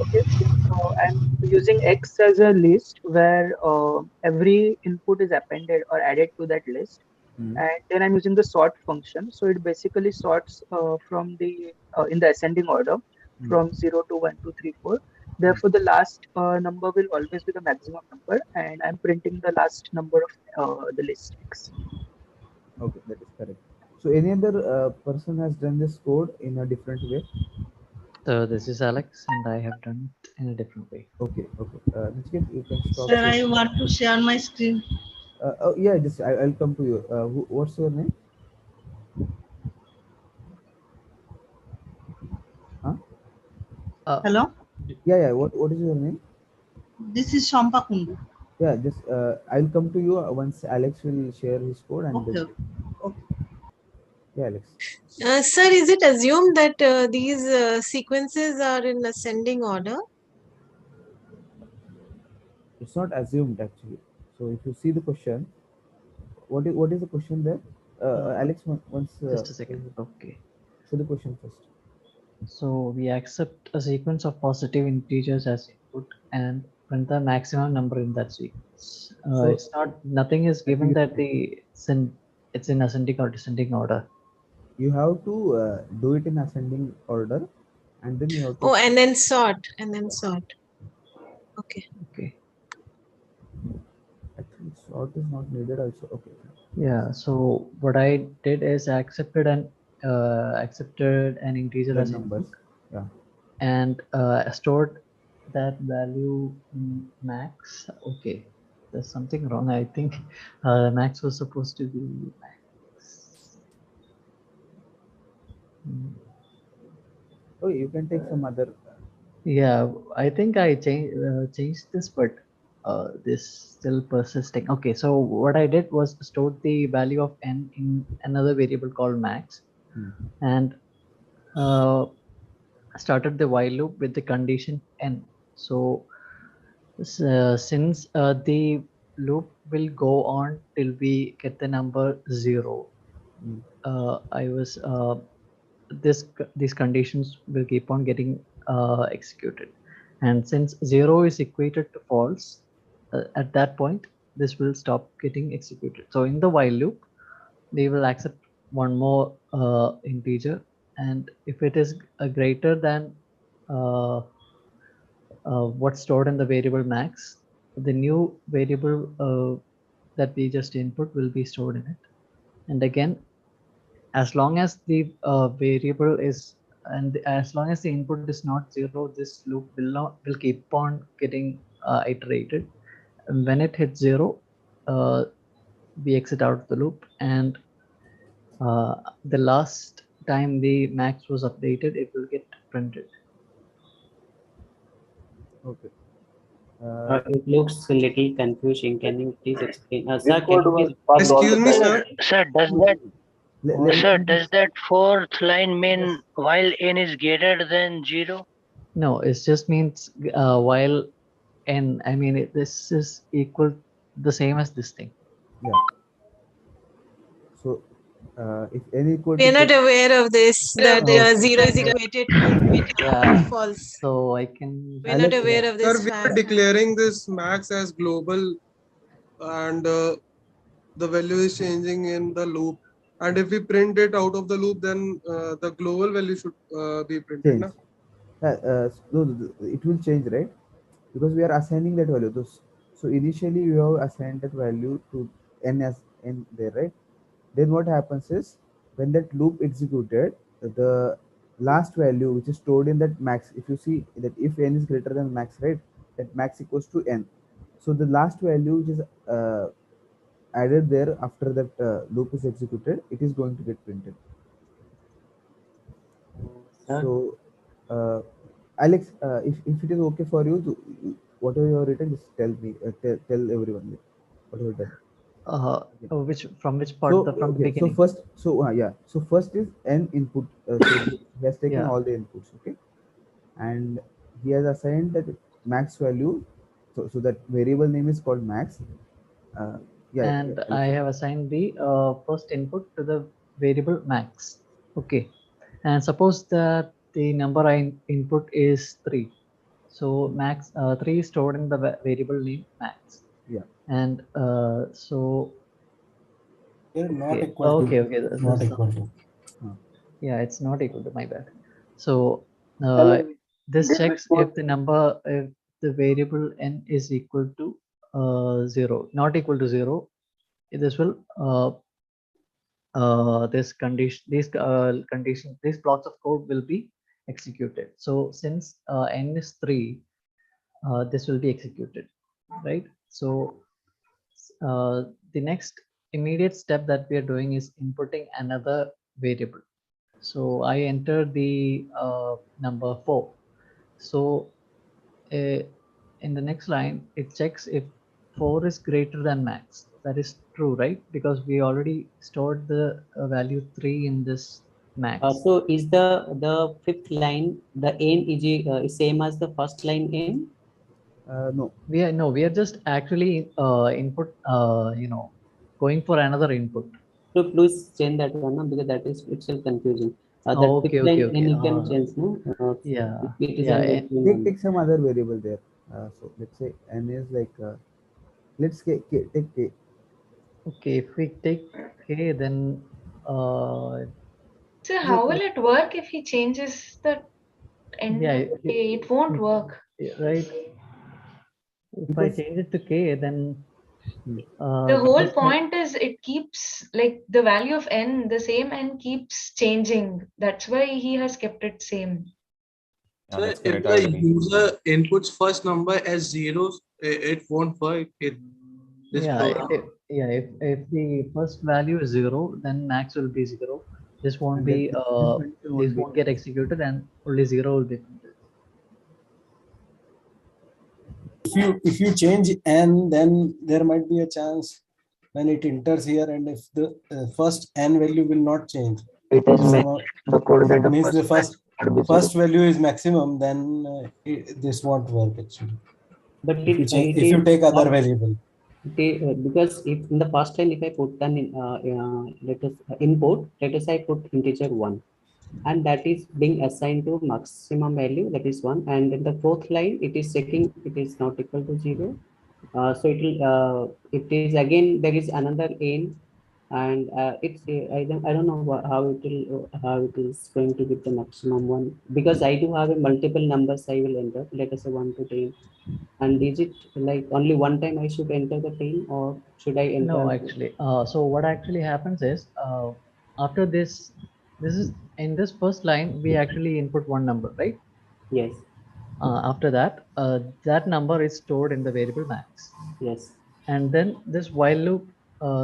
Okay. So I'm using X as a list where every input is appended or added to that list. And then I'm using the sort function. So it basically sorts from the in the ascending order from 0 to 1, 2, 3, 4. Therefore, the last number will always be the maximum number, and I'm printing the last number of the list X. Okay, that is correct. So any other person has done this code in a different way? So this is Alex, and I have done it in a different way. Okay. Nachiket, you can stop. Sir, I want to share my screen. Yeah, just I'll come to you. What's your name? Huh? Hello? Yeah. What is your name? This is Shampa Kundu. Yeah, just I'll come to you once Alex will share his code and Okay. yeah, Alex. Sir, is it assumed that these sequences are in ascending order? It's not assumed actually. So if you see the question, what is the question there? Alex, once Just a second. Okay. show the question first. So we accept a sequence of positive integers as input and print the maximum number in that sequence. It's not, nothing is given that it's in ascending or descending order. You have to do it in ascending order, and then you have to. Oh, and then sort. Okay. Okay. Actually, sort is not needed also. Okay. Yeah. So what I did is I accepted an integer as numbers. input. Yeah. And stored that value in max. Okay, there's something wrong. I think max was supposed to be max. Oh, you can take some other. Yeah, I think I changed this, but this still persisting. Okay, so what I did was stored the value of n in another variable called max, and started the while loop with the condition n. So since the loop will go on till we get the number 0, these conditions will keep on getting executed, and since 0 is equated to false, at that point this will stop getting executed. So in the while loop, they will accept one more integer, and if it is greater than what's stored in the variable max, the new variable that we just input will be stored in it. And again, as long as the variable is, and as long as the input is not 0, this loop will keep on getting iterated. And when it hits 0, we exit out of the loop, and the last time the max was updated, it will get printed. Okay. It looks a little confusing. Can you please explain? Sir, can you please Excuse me, sir. Sir, does that fourth line mean while n is greater than 0? No, it just means while n, I mean, this is equal, the same as this thing. Yeah. So if n equal We are not aware of this, that 0 is equated to false. So I can. We're not aware of this Sir, we are fact. declaring this max as global, and the value is changing in the loop. And if we print it out of the loop, then the global value should be printed. change. No, it will change, right? Because we are assigning that value. So initially you have assigned that value to n as n there, right? Then what happens is when that loop executed, the last value which is stored in that max, if you see that if n is greater than max, right, that max equals to n. So the last value which is added there after that loop is executed, it is going to get printed. So Alex, if it is okay for you, whatever you have written, just tell me, tell everyone what you have done. Which from which part? So, From the okay, so beginning. first, so first is n input. So he has taken Yeah. all the inputs, okay, and he has assigned that max value. So that variable name is called max. And I have assigned the first input to the variable max. Okay, and suppose that the number I input is 3. So max 3 is stored in the variable name max. Yeah. And so Not okay. equal to. Okay. Not equal to. Yeah, it's not equal to, my bad. So Hello. this checks if the variable n is equal to 0, not equal to 0. This will these blocks of code will be executed. So since n is 3, this will be executed, right? So the next immediate step that we are doing is inputting another variable. So I enter the number 4. So in the next line, it checks if 4 is greater than max. That is true, right? Because we already stored the value 3 in this max. So is the fifth line the n is same as the first line n? No. We are just actually input going for another input. So please change that one because that is itself confusing. That okay. Then you can change, no? Yeah. It is Take some other variable there. So let's say n is like let's take k. Okay, if we take k, then So how will it work if he changes the end? Yeah, it won't work. Right. If I change it to k, then the whole point is it keeps like the value of n, the same n keeps changing. That's why he has kept it same. So if the user inputs first number as zeros, it won't work. If the first value is 0, then max will be 0. This won't be this won't get executed, and only 0 will be printed. if you change n, then there might be a chance when it enters here, and if the first n value will not change, it means the first value is maximum, then this won't work actually. But if you take other variable. Because if in the first line, if I put an input, let us say I put integer 1, and that is being assigned to maximum value, that is 1, and in the fourth line it is checking it is not equal to 0. So it will it is again there is another n, and it's I don't know how it is going to get the maximum one, because I do have a multiple numbers I will enter, let us say 1 to 10. And is it like only one time I should enter the 10, or should I enter? No, actually. So what actually happens is after this is in this first line, we actually input one number, right? Yes. After that, that number is stored in the variable max. Yes. And then this while loop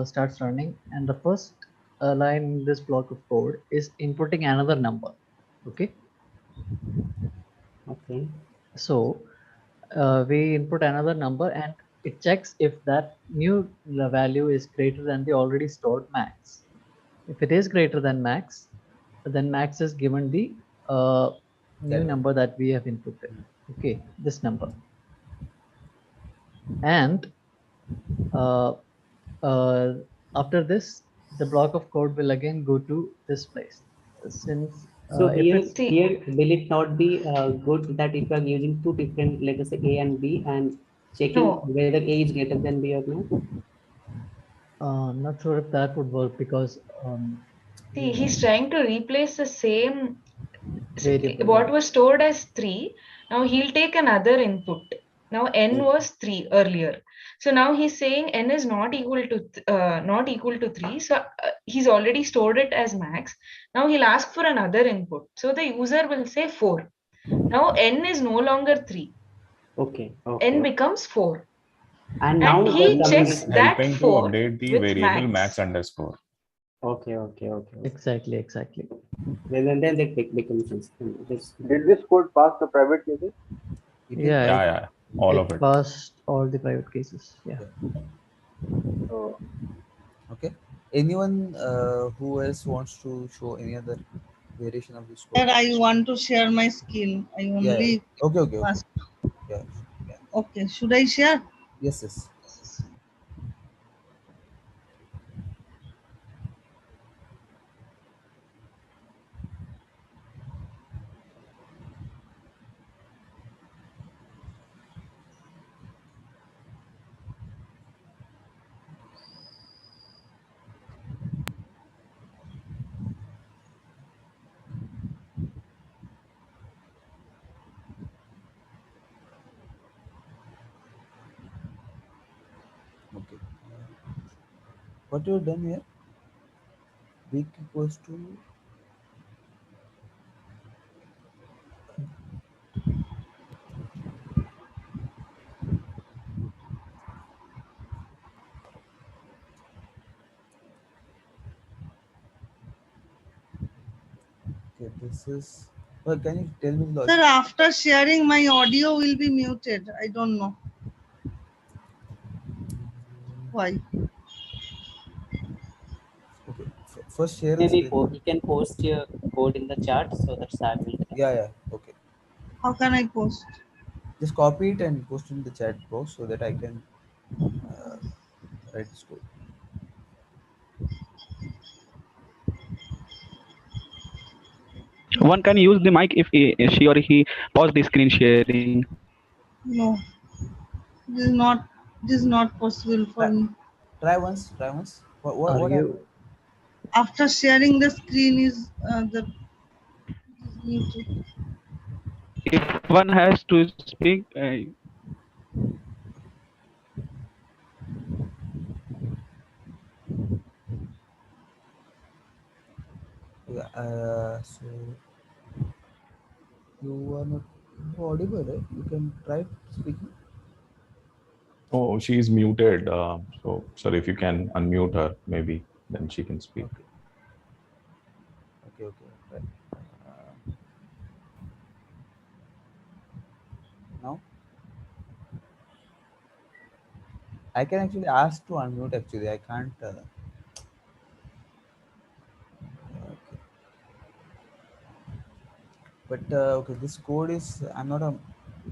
starts running, and the first line in this block of code is inputting another number. Okay. Okay. So we input another number, and it checks if that new value is greater than the already stored max. If it is greater than max, then max is given the new number that we have inputted. Okay, this number. And after this, the block of code will again go to this place. Since so here will it not be good that if you are using two different, let us say A and B, and checking whether A is greater than B or not? I'm not sure if that would work, because see, he's trying to replace the same variable. What was stored as 3. Now he'll take another input. Now n was 3 earlier. So now he's saying n is not equal to 3. So he's already stored it as max. Now he'll ask for another input. So the user will say 4. Now n is no longer 3. Okay. N becomes 4. And now he checks that helping to 4 update the with variable max. max underscore. Okay. Exactly. Then it becomes sense. Did this code pass the private cases? Yeah, All of it. Passed all the private cases. Yeah. So Okay. Anyone who else wants to show any other variation of this Sir, code? I want to share my screen. I Yeah. only Okay. must. Yeah. Okay, should I share? Yes. Okay. What you've done here? Week equals to okay. This is. Well, can you tell me the logic? Sir, after sharing, my audio will be muted. I don't know why. Okay. First share the Maybe screen. you can post your code in the chat so that Sam will. Yeah. Okay. How can I post? Just copy it and post it in the chat box so that I can write this code. One can use the mic if she or he pause the screen sharing. No, this is not possible for me. Try once. What Are happened? you After sharing the screen is the is muted. If one has to speak, Yeah, so you are not audible, right? You can try speaking. Oh, she's muted. So, sorry, if you can unmute her, maybe then she can speak. Okay. Right. Now I can actually ask to unmute. Actually, I can't. But okay, this code is. I'm not a.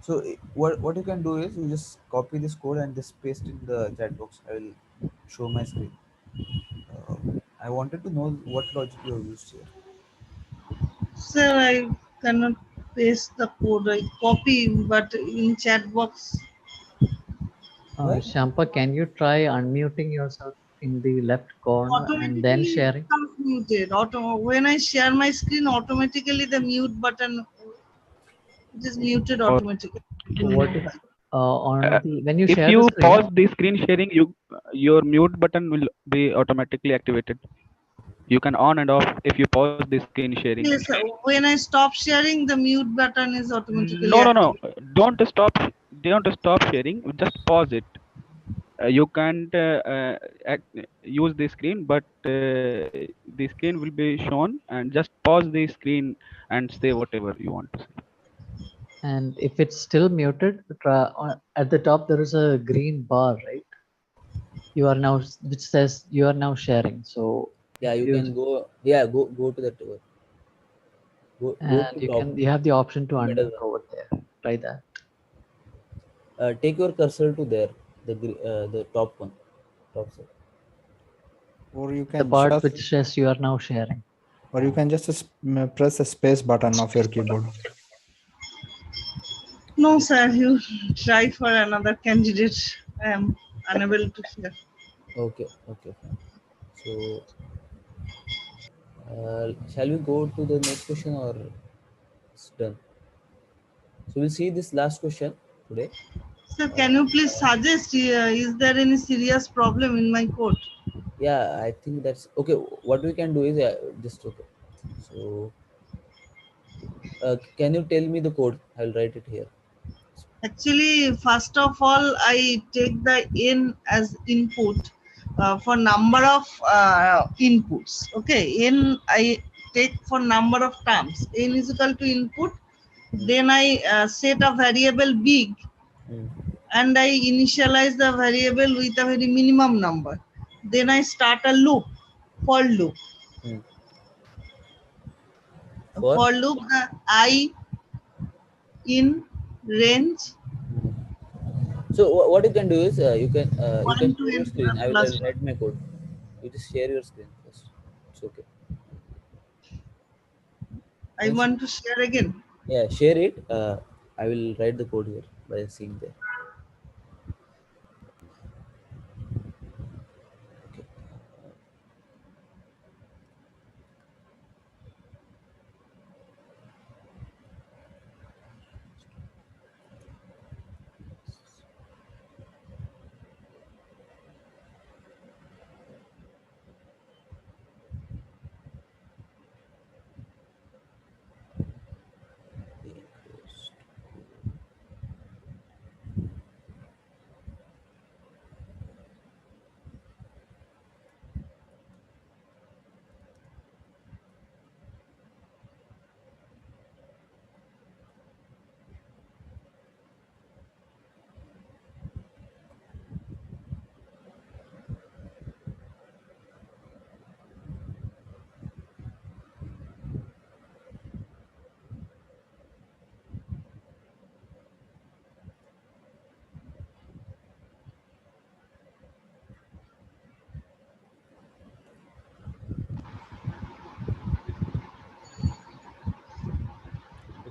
So what you can do is you just copy this code and just paste in the chat box. I will show my screen. I wanted to know what logic you have used here. Sir, I cannot paste the code. I copy, but in chat box. Shampa, can you try unmuting yourself in the left corner and then Automatically sharing? it becomes muted. When I share my screen, automatically the mute button it is muted automatically. What if on the when you if share you the screen? pause the screen sharing, your mute button will be automatically activated. You can on and off if you pause the screen sharing. Yes, when I stop sharing, the mute button is automatically No. activated. Don't stop sharing. Just pause it. You can't use the screen, but the screen will be shown, and just pause the screen and say whatever you want to say. And if it's still muted, at the top there is a green bar, right? You are now, which says you are now sharing. So yeah, you can go. Yeah, go to that. Go and to you have the option to middle unmute over there. Try that. Take your cursor to there, the top one, top side. Or you The can part just, which says you are now sharing. or you can just press the space button of your keyboard. No, sir, you try for another candidate. I am unable to share. Okay, fine. So, shall we go to the next question or it's done? So we'll see this last question today. Sir, can you please suggest, is there any serious problem in my code? Yeah, I think that's okay. What we can do is just okay. So, can you tell me the code? I'll write it here. Actually, first of all, I take the n as input for number of inputs. Okay, n I take for number of terms. N is equal to input. Then I set a variable big, and I initialize the variable with a very minimum number. Then I start a loop, for loop. For loop, the I in range. So what you can do is you can To share your n screen. I will plus write my code. You just share your screen first. It's okay. I want to share again. Yeah, share it. I will write the code here by seeing there.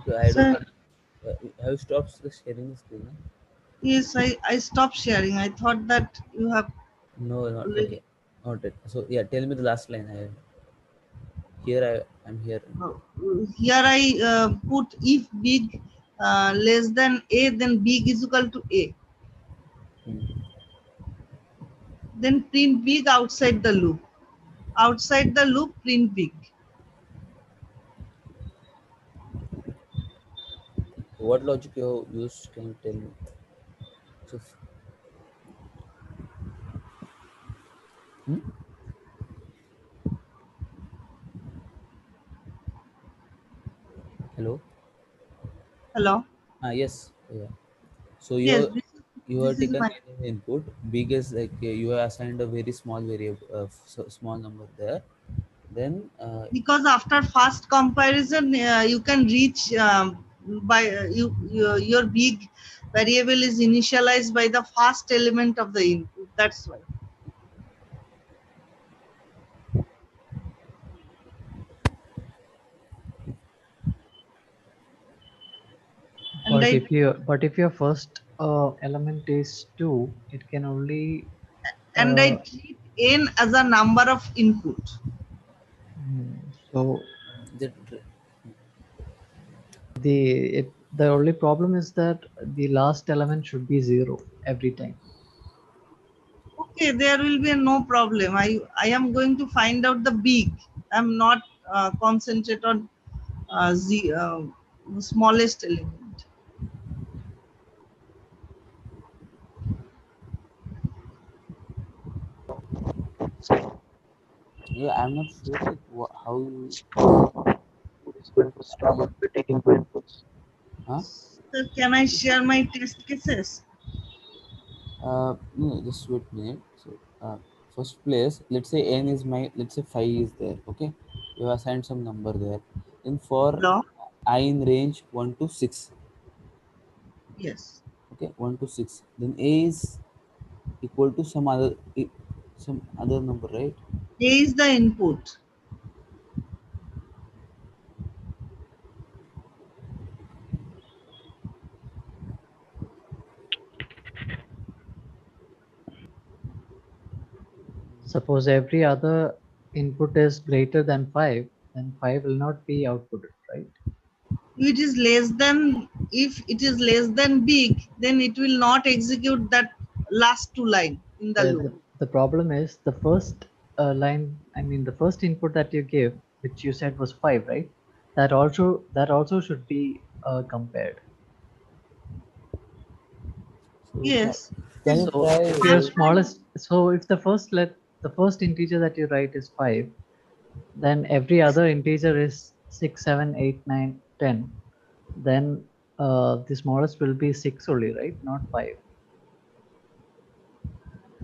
Okay, I Sir, don't. Have you stopped sharing the screen? Huh? yes, I stopped sharing. I thought that you have. No, not okay. Not it. So yeah, tell me the last line. I'm here. Here I put if big less than A, then big is equal to A. Then print big outside the loop. Outside the loop, print big. What logic you used? Can you tell me? So, hello. Hello. Yes. Yeah. So Yes, you have this is taken my any input. Big is like you have assigned a very small variable, small number there. Then because after fast comparison, you can reach by your big variable is initialized by the first element of the input. That's why. And But if your first element is 2, it can only I treat n as a number of input. So the only problem is that the last element should be 0 every time. Okay, there will be no problem. I am going to find out the big. I'm not concentrate on the smallest element. yeah, I'm not sure like how Is going to stop taking two inputs. Huh? So can I share my test cases? No, just wait a minute. So first place, let's say n is let's say 5 is there. Okay, you have assigned some number there. Then for I in range 1 to 6. Yes. Okay, 1 to 6. Then A is equal to some other number, right? A is the input. Suppose every other input is greater than 5, then 5 will not be outputted, right? It is less than, if it is less than big, then it will not execute that last two line in the loop. The problem is the first line, I mean the first input that you give, which you said was 5, right? That also should be compared. Yes. So if your smallest, so if the first integer that you write is 5, then every other integer is 6, 7, 8, 9, 10. Then the smallest will be 6 only, right? Not 5.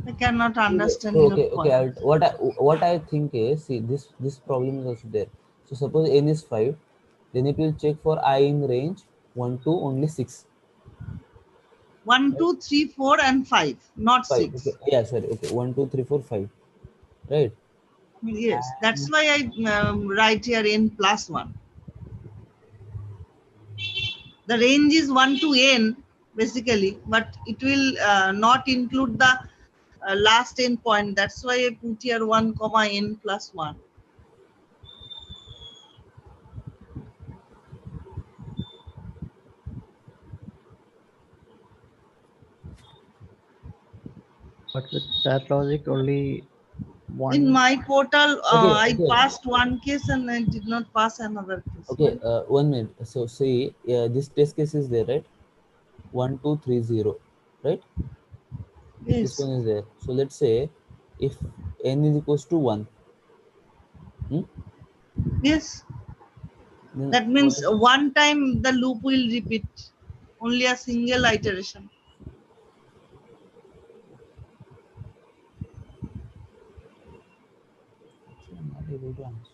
I cannot understand Okay, your okay. point. What I think is, see, this problem is also there. So suppose n is 5, then it will check for I in range 1 to only 6. 1, 2, 3, 4, and 5, not 5. 6. Okay. Yeah, sorry. Okay. 1, 2, 3, 4, 5. Right. Yes, that's why I write here n plus 1. The range is 1 to n basically, but it will not include the last n point. That's why I put here 1 comma n plus 1. But with that logic, only one. In my portal, I okay. passed one case and I did not pass another case. Okay. 1 minute. So see, this test case is there, right? 1, 2, 3, 0. Right? Yes. This one is there. So let's say if n is equals to 1. Yes. Then That means one time the loop will repeat. Only a single iteration. I'm not able to answer.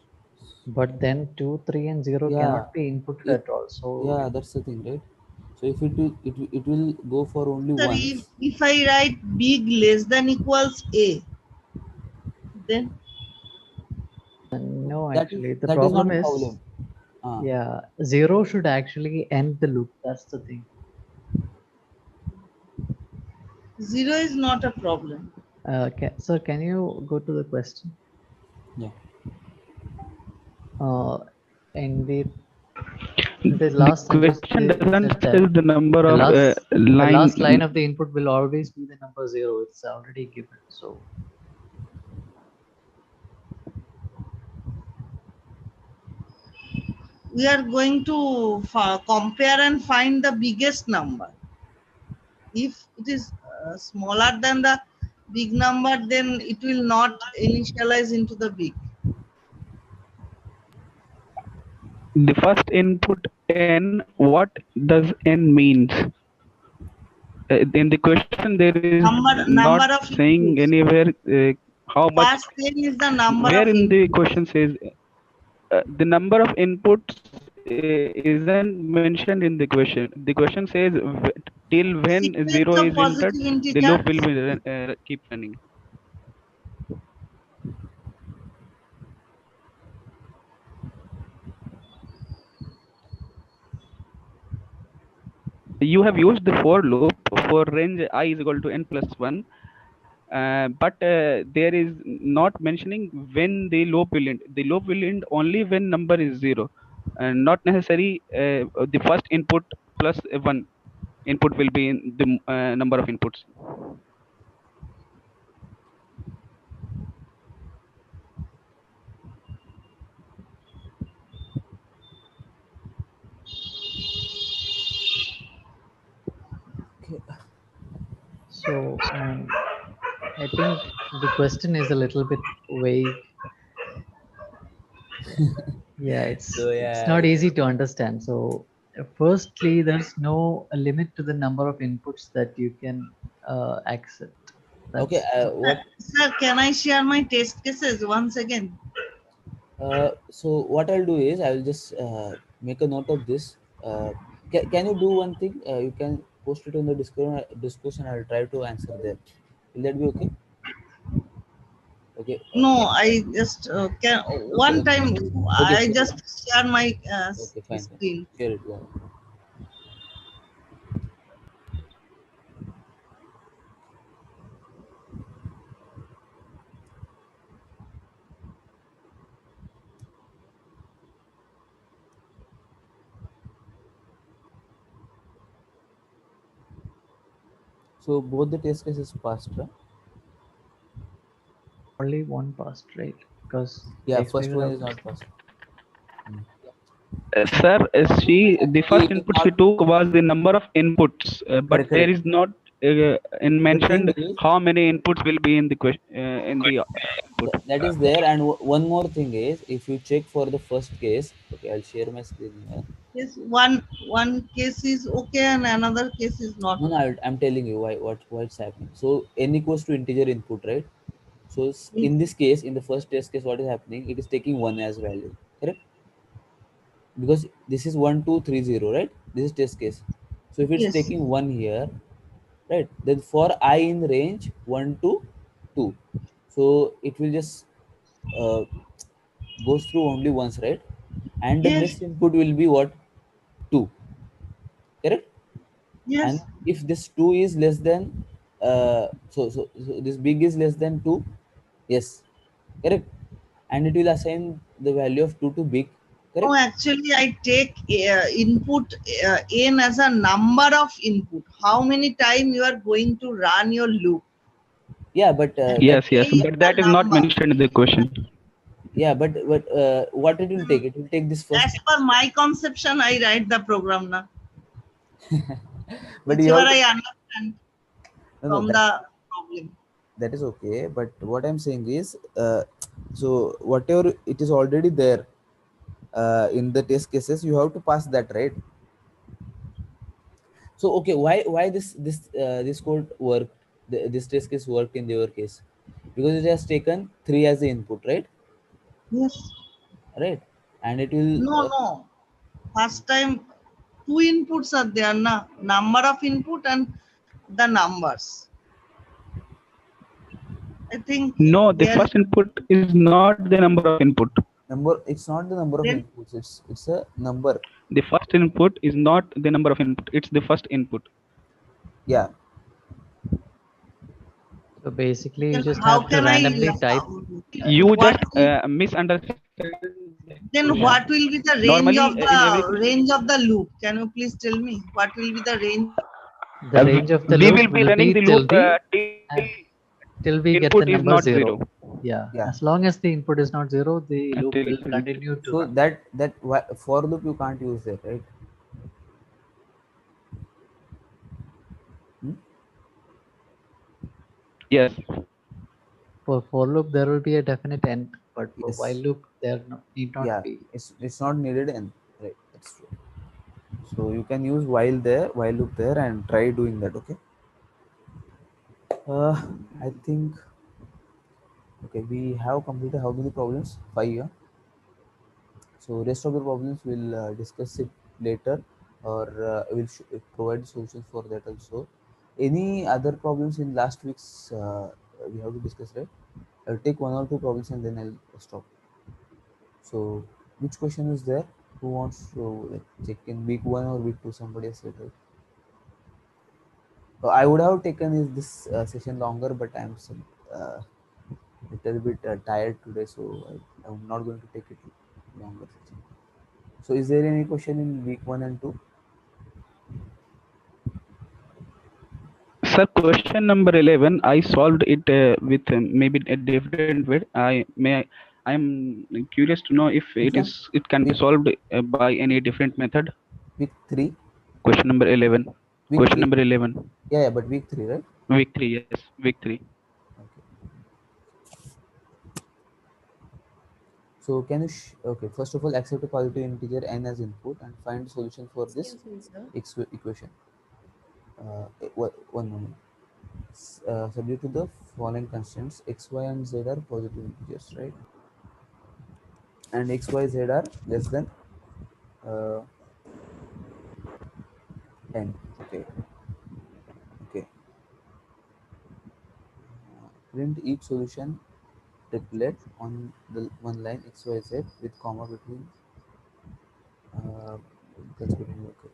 But then 2, 3, and 0 cannot be inputted at all. So yeah, that's the thing, right? So if it will go for only Sir, once. if I write big less than equals a, then no, That actually, the that is not problem a is, problem. yeah, 0 should actually end the loop. That's the thing. 0 is not a problem. Sir, can you go to the question? Yeah. In the last sentence, question it doesn't says tell the number the of last line of the input will always be the number 0. It's already given. So we are going to compare and find the biggest number. If it is smaller than the big number, then it will not initialize into the big. the first input n, what does n means? In the question, there is Number not of saying inputs. anywhere how much. First thing is the number Where of in inputs. the question says the number of inputs isn't mentioned in the question. The question says till when Sequence 0 of is entered, positive the loop will integers. be keep running. You have used the for loop for range I is equal to n plus 1, but there is not mentioning when the loop will end. The loop will end only when number is 0, and not necessary the first input plus 1 input will be in the number of inputs. So I think the question is a little bit vague. Yeah, it's not easy to understand. So firstly, there's no limit to the number of inputs that you can accept. Okay. What? Sir, can I share my test cases once again? So what I'll do is I'll just make a note of this. Can you do one thing? You can post it on the discussion. I'll try to answer there. Will that be okay? Okay. No, I just can one time. Okay, I just share my okay, fine. screen. Share it. Yeah. So both the test cases passed, right? Only one passed, right? Because yeah, first one is not passed. Sir, the first input she took was the number of inputs, but there is not in mentioned is, how many inputs will be in the question in the input. that is there, and one more thing is, if you check for the first case, okay, I'll share my screen here. Yes, one case is okay and another case is not. No, I'm telling you what's happening. So n equals to integer input, right? So in this case, in the first test case, what is happening? It is taking 1 as value, correct? Because this is 1 2 3 0, right? This is test case. So if it's Yes. taking 1 here, right, then for I in range 1 to 2, so it will just goes through only once, right? And the Yes. next input will be what? 2, correct? Yes. And if this 2 is less than so this big is less than 2, yes, correct, and it will assign the value of 2 to big, correct? Oh, actually, I take input n as a number of input. How many times you are going to run your loop? Yeah, but Yes, but that is not mentioned in the question. yeah, but what it will take? It will take this first. As per my conception, I write the program now. But you Whichever have to, I understand from the problem. that is okay. But what I'm saying is, so whatever it is already there in the test cases, you have to pass that, right? So okay, why this code worked? This test case worked in your case because it has taken 3 as the input, right? Yes. Right, and it will. No. First time, 2 inputs are there, na? Number of input and the numbers. I think. No, the first input is not the number of input. It's not the number of inputs. It's a number. The first input is not the number of input. It's the first input. Yeah. So basically, you just how have to can randomly I type. You just misunderstand. Then what will be the range Normally, of in every the range of the loop? Can you please tell me what will be the range? The range of the we loop will be running the till loop till we get input the is number not 0. 0. Yeah. As long as the input is not 0, the loop will continue to So run. that for loop you can't use that, right? Yes. For loop, there will be a definite end, but for Yes. while loop, there need not Yeah, be. it's not needed, and right, that's true. So you can use while loop there, and try doing that. Okay. I think. Okay, we have completed how many problems? 5. Yeah. So rest of the problems we'll discuss it later, or we'll provide solutions for that also. Any other problems in last week's we have to discuss, right? I'll take 1 or 2 problems and then I'll stop. So which question is there? Who wants to check in week 1 or week 2? Somebody has said, right? So I would have taken this session longer, but I'm little bit tired today, so I'm not going to take it longer session. So is there any question in week 1 and 2? Sir, question number 11, I solved it with maybe a different way. I'm curious to know if it can be solved by any different method. Week 3. Question number 11. Week Question 3. number 11. Yeah, but week 3, right? Week 3, yes. Week 3. So can you okay, first of all, accept a positive integer n as input and find solution for this equation. One moment. Subject to the following constants, x, y, and z are positive integers, right? And x, y, z are less than n. Okay. Print each solution triplet on the one line x, y, z with comma between.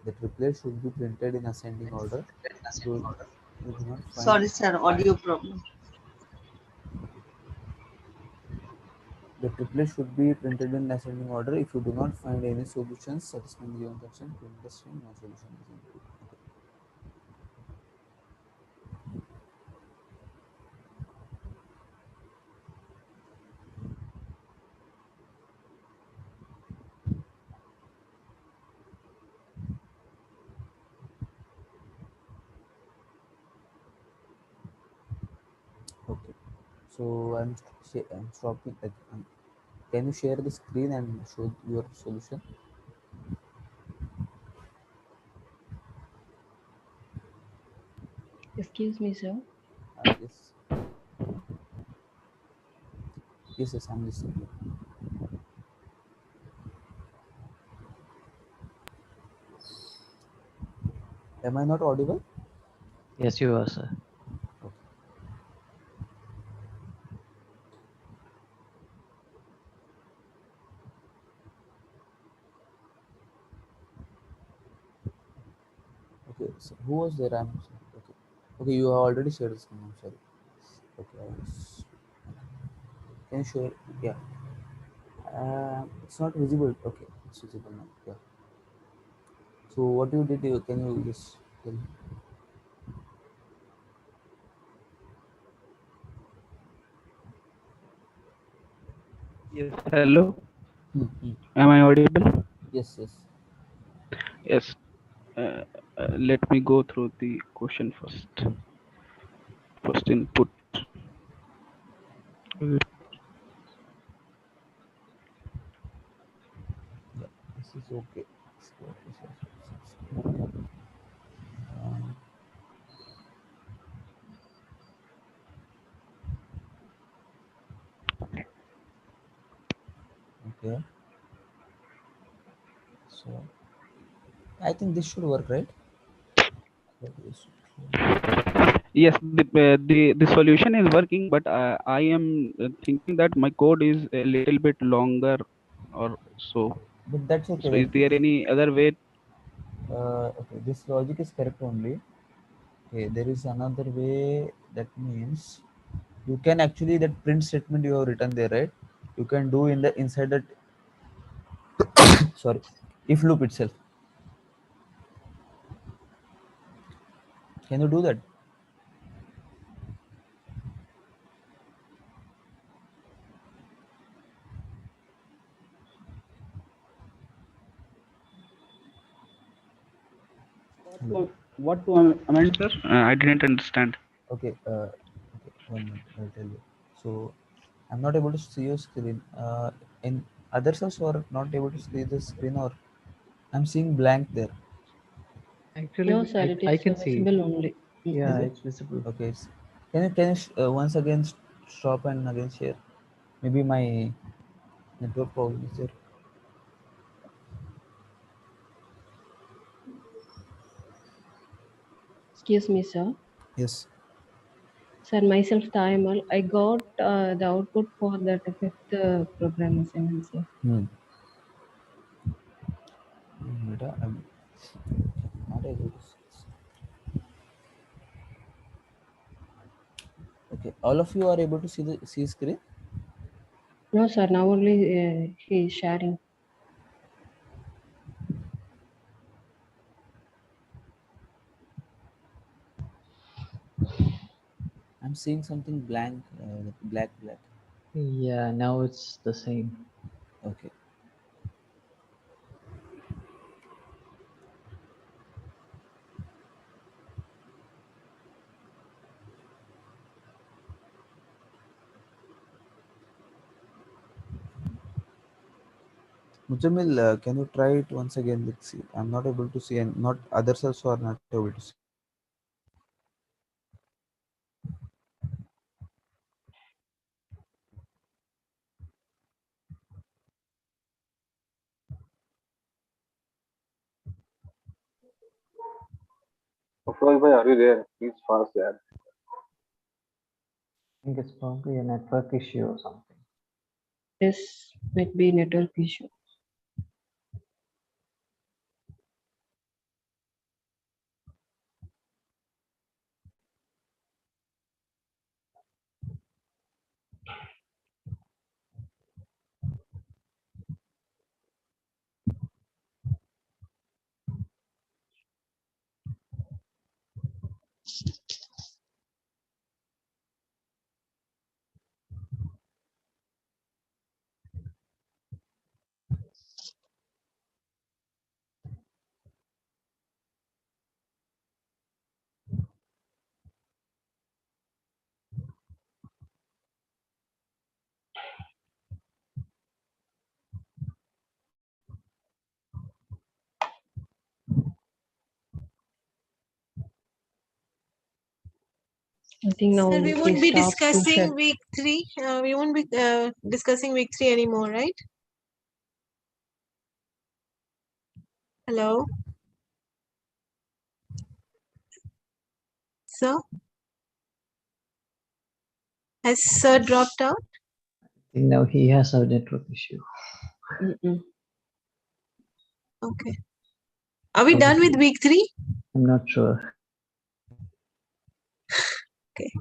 The triplet should be printed in ascending order. So we do not find. Sorry, sir, audio problem. The triplet should be printed in ascending order. If you do not find any solutions satisfying the given constraint, print the string no solution is input. Okay. So I'm stopping. Can you share the screen and show your solution? Excuse me, sir. Yes. Yes, I'm listening. Am I not audible? Yes, you are, sir. Okay, so who was there? I'm sorry. Okay. Okay, you have already shared the screen. I'm sorry. Okay, can you share? Yeah. It's not visible. Okay, it's visible now. Yeah. So what you did? Can you just tell me? Yes, hello. Hmm. Am I audible? Yes, yes. Yes. Let me go through the question first. First input. Yeah, this is okay. Okay. So I think this should work, right? Yes, the solution is working, but I am thinking that my code is a little bit longer or so. But that's okay. So is there any other way? Okay, this logic is correct only. Okay, there is another way. That means you can actually, that print statement you have written there, right? You can do in the inside that sorry, if loop itself. Can you do that? What to amend, sir? I didn't understand. Okay, okay, 1 minute, I'll tell you. So I'm not able to see your screen. In others also are not able to see the screen, or I'm seeing blank there. Actually, No, sir, it I is can see. visible only. Yeah, Is it? it's visible. Okay. Can you once again stop and again share? Maybe my network problem is there. Excuse me, sir. Yes. Sir, myself, Taimal, I got the output for that fifth program assignment, sir. I'm not able to see this. Okay, all of you are able to see screen. No, sir, now only he is sharing. I'm seeing something blank, black. Yeah, now it's the same. Okay. Mujamil, can you try it once again? Let's see. I'm not able to see, and not others also are not able to see. Afroz bhai, are you there? Please fast, yeah. I think it's probably a network issue or something. This might be network issue. I think now Sir, we we won't be stop to discussing share. week 3. We won't be discussing week 3 anymore, right? Hello? Sir? Has Sir dropped out? I think now he has a network issue. Okay. Are we done with week 3? I'm not sure. Okay.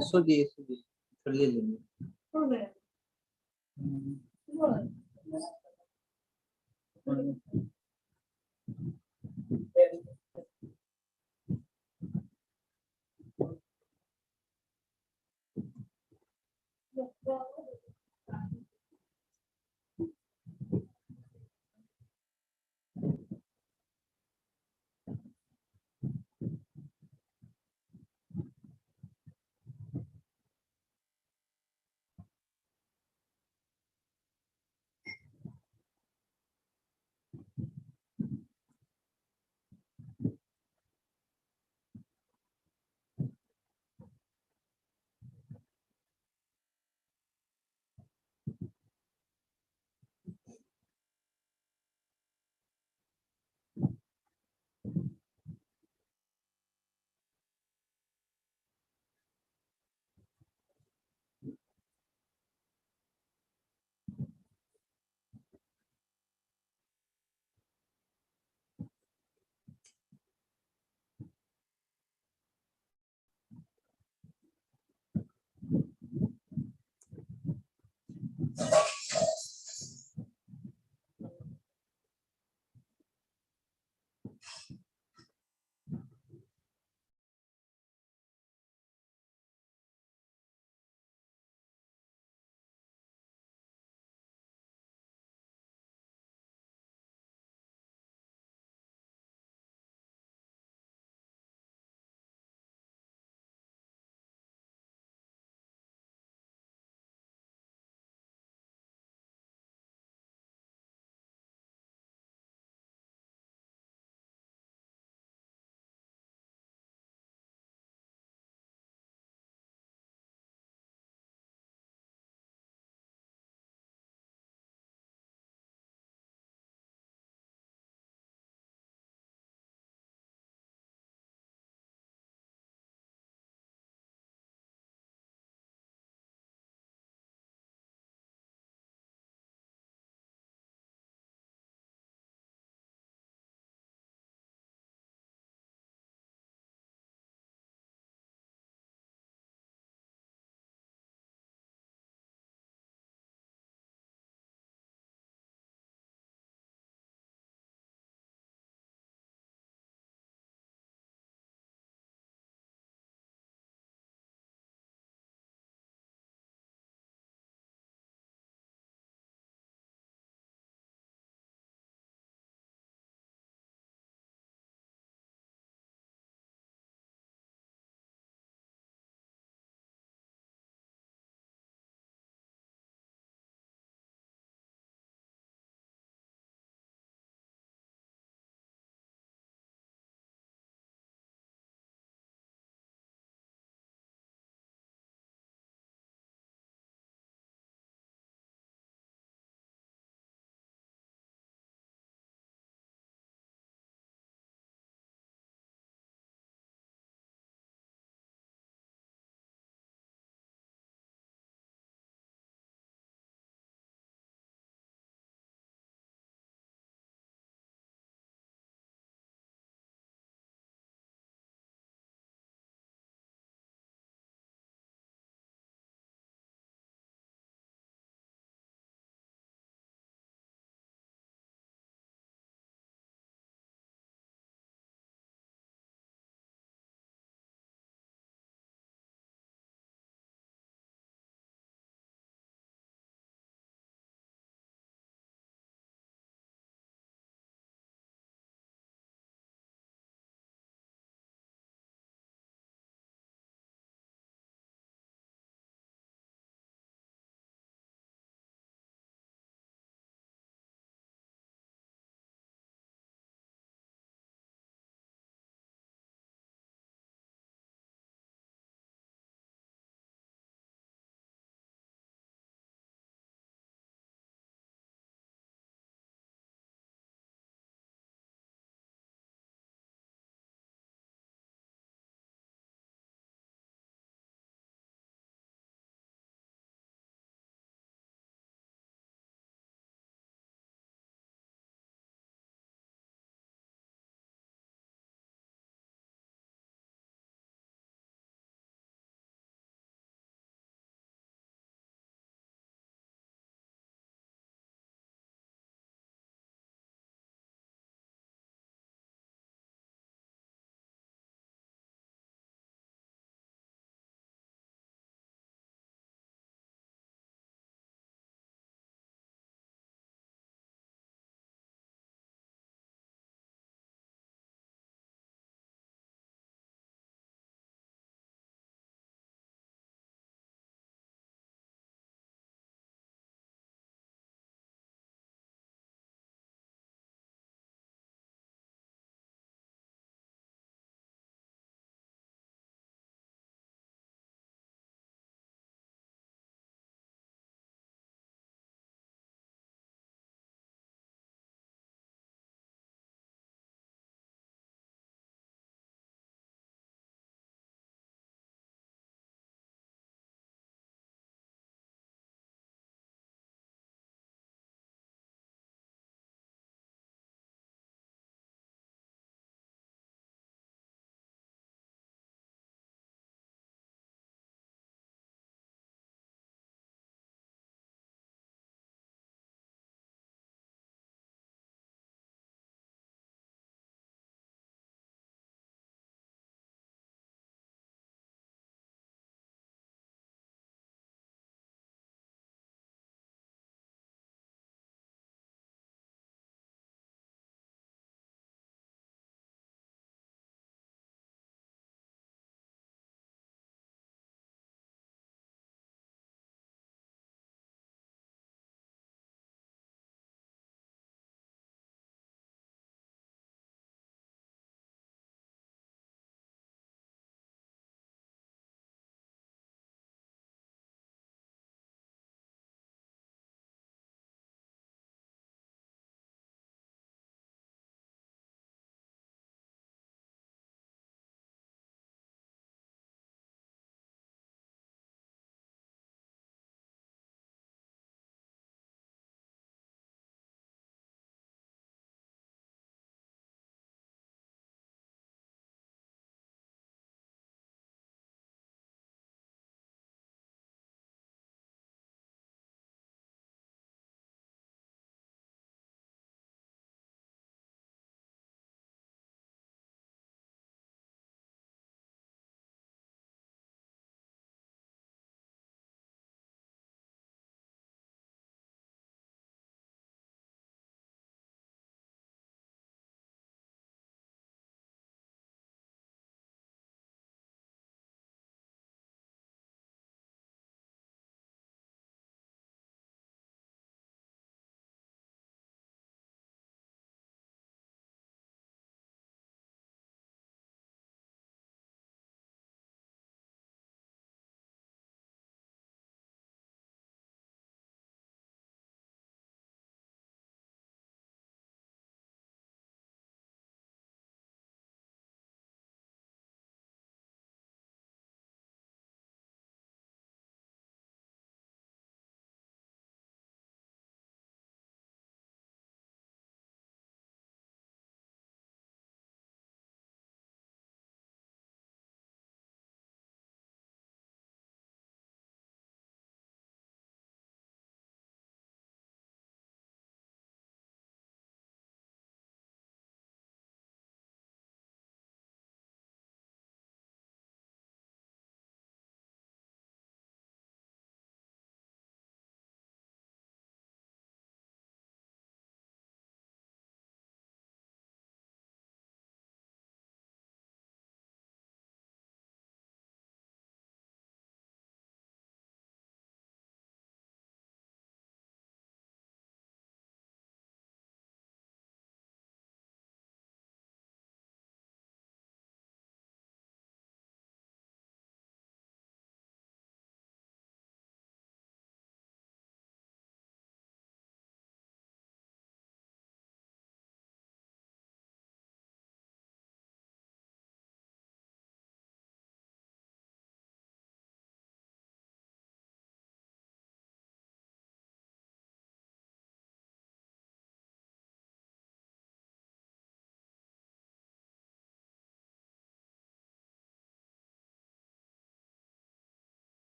SOG, SOG.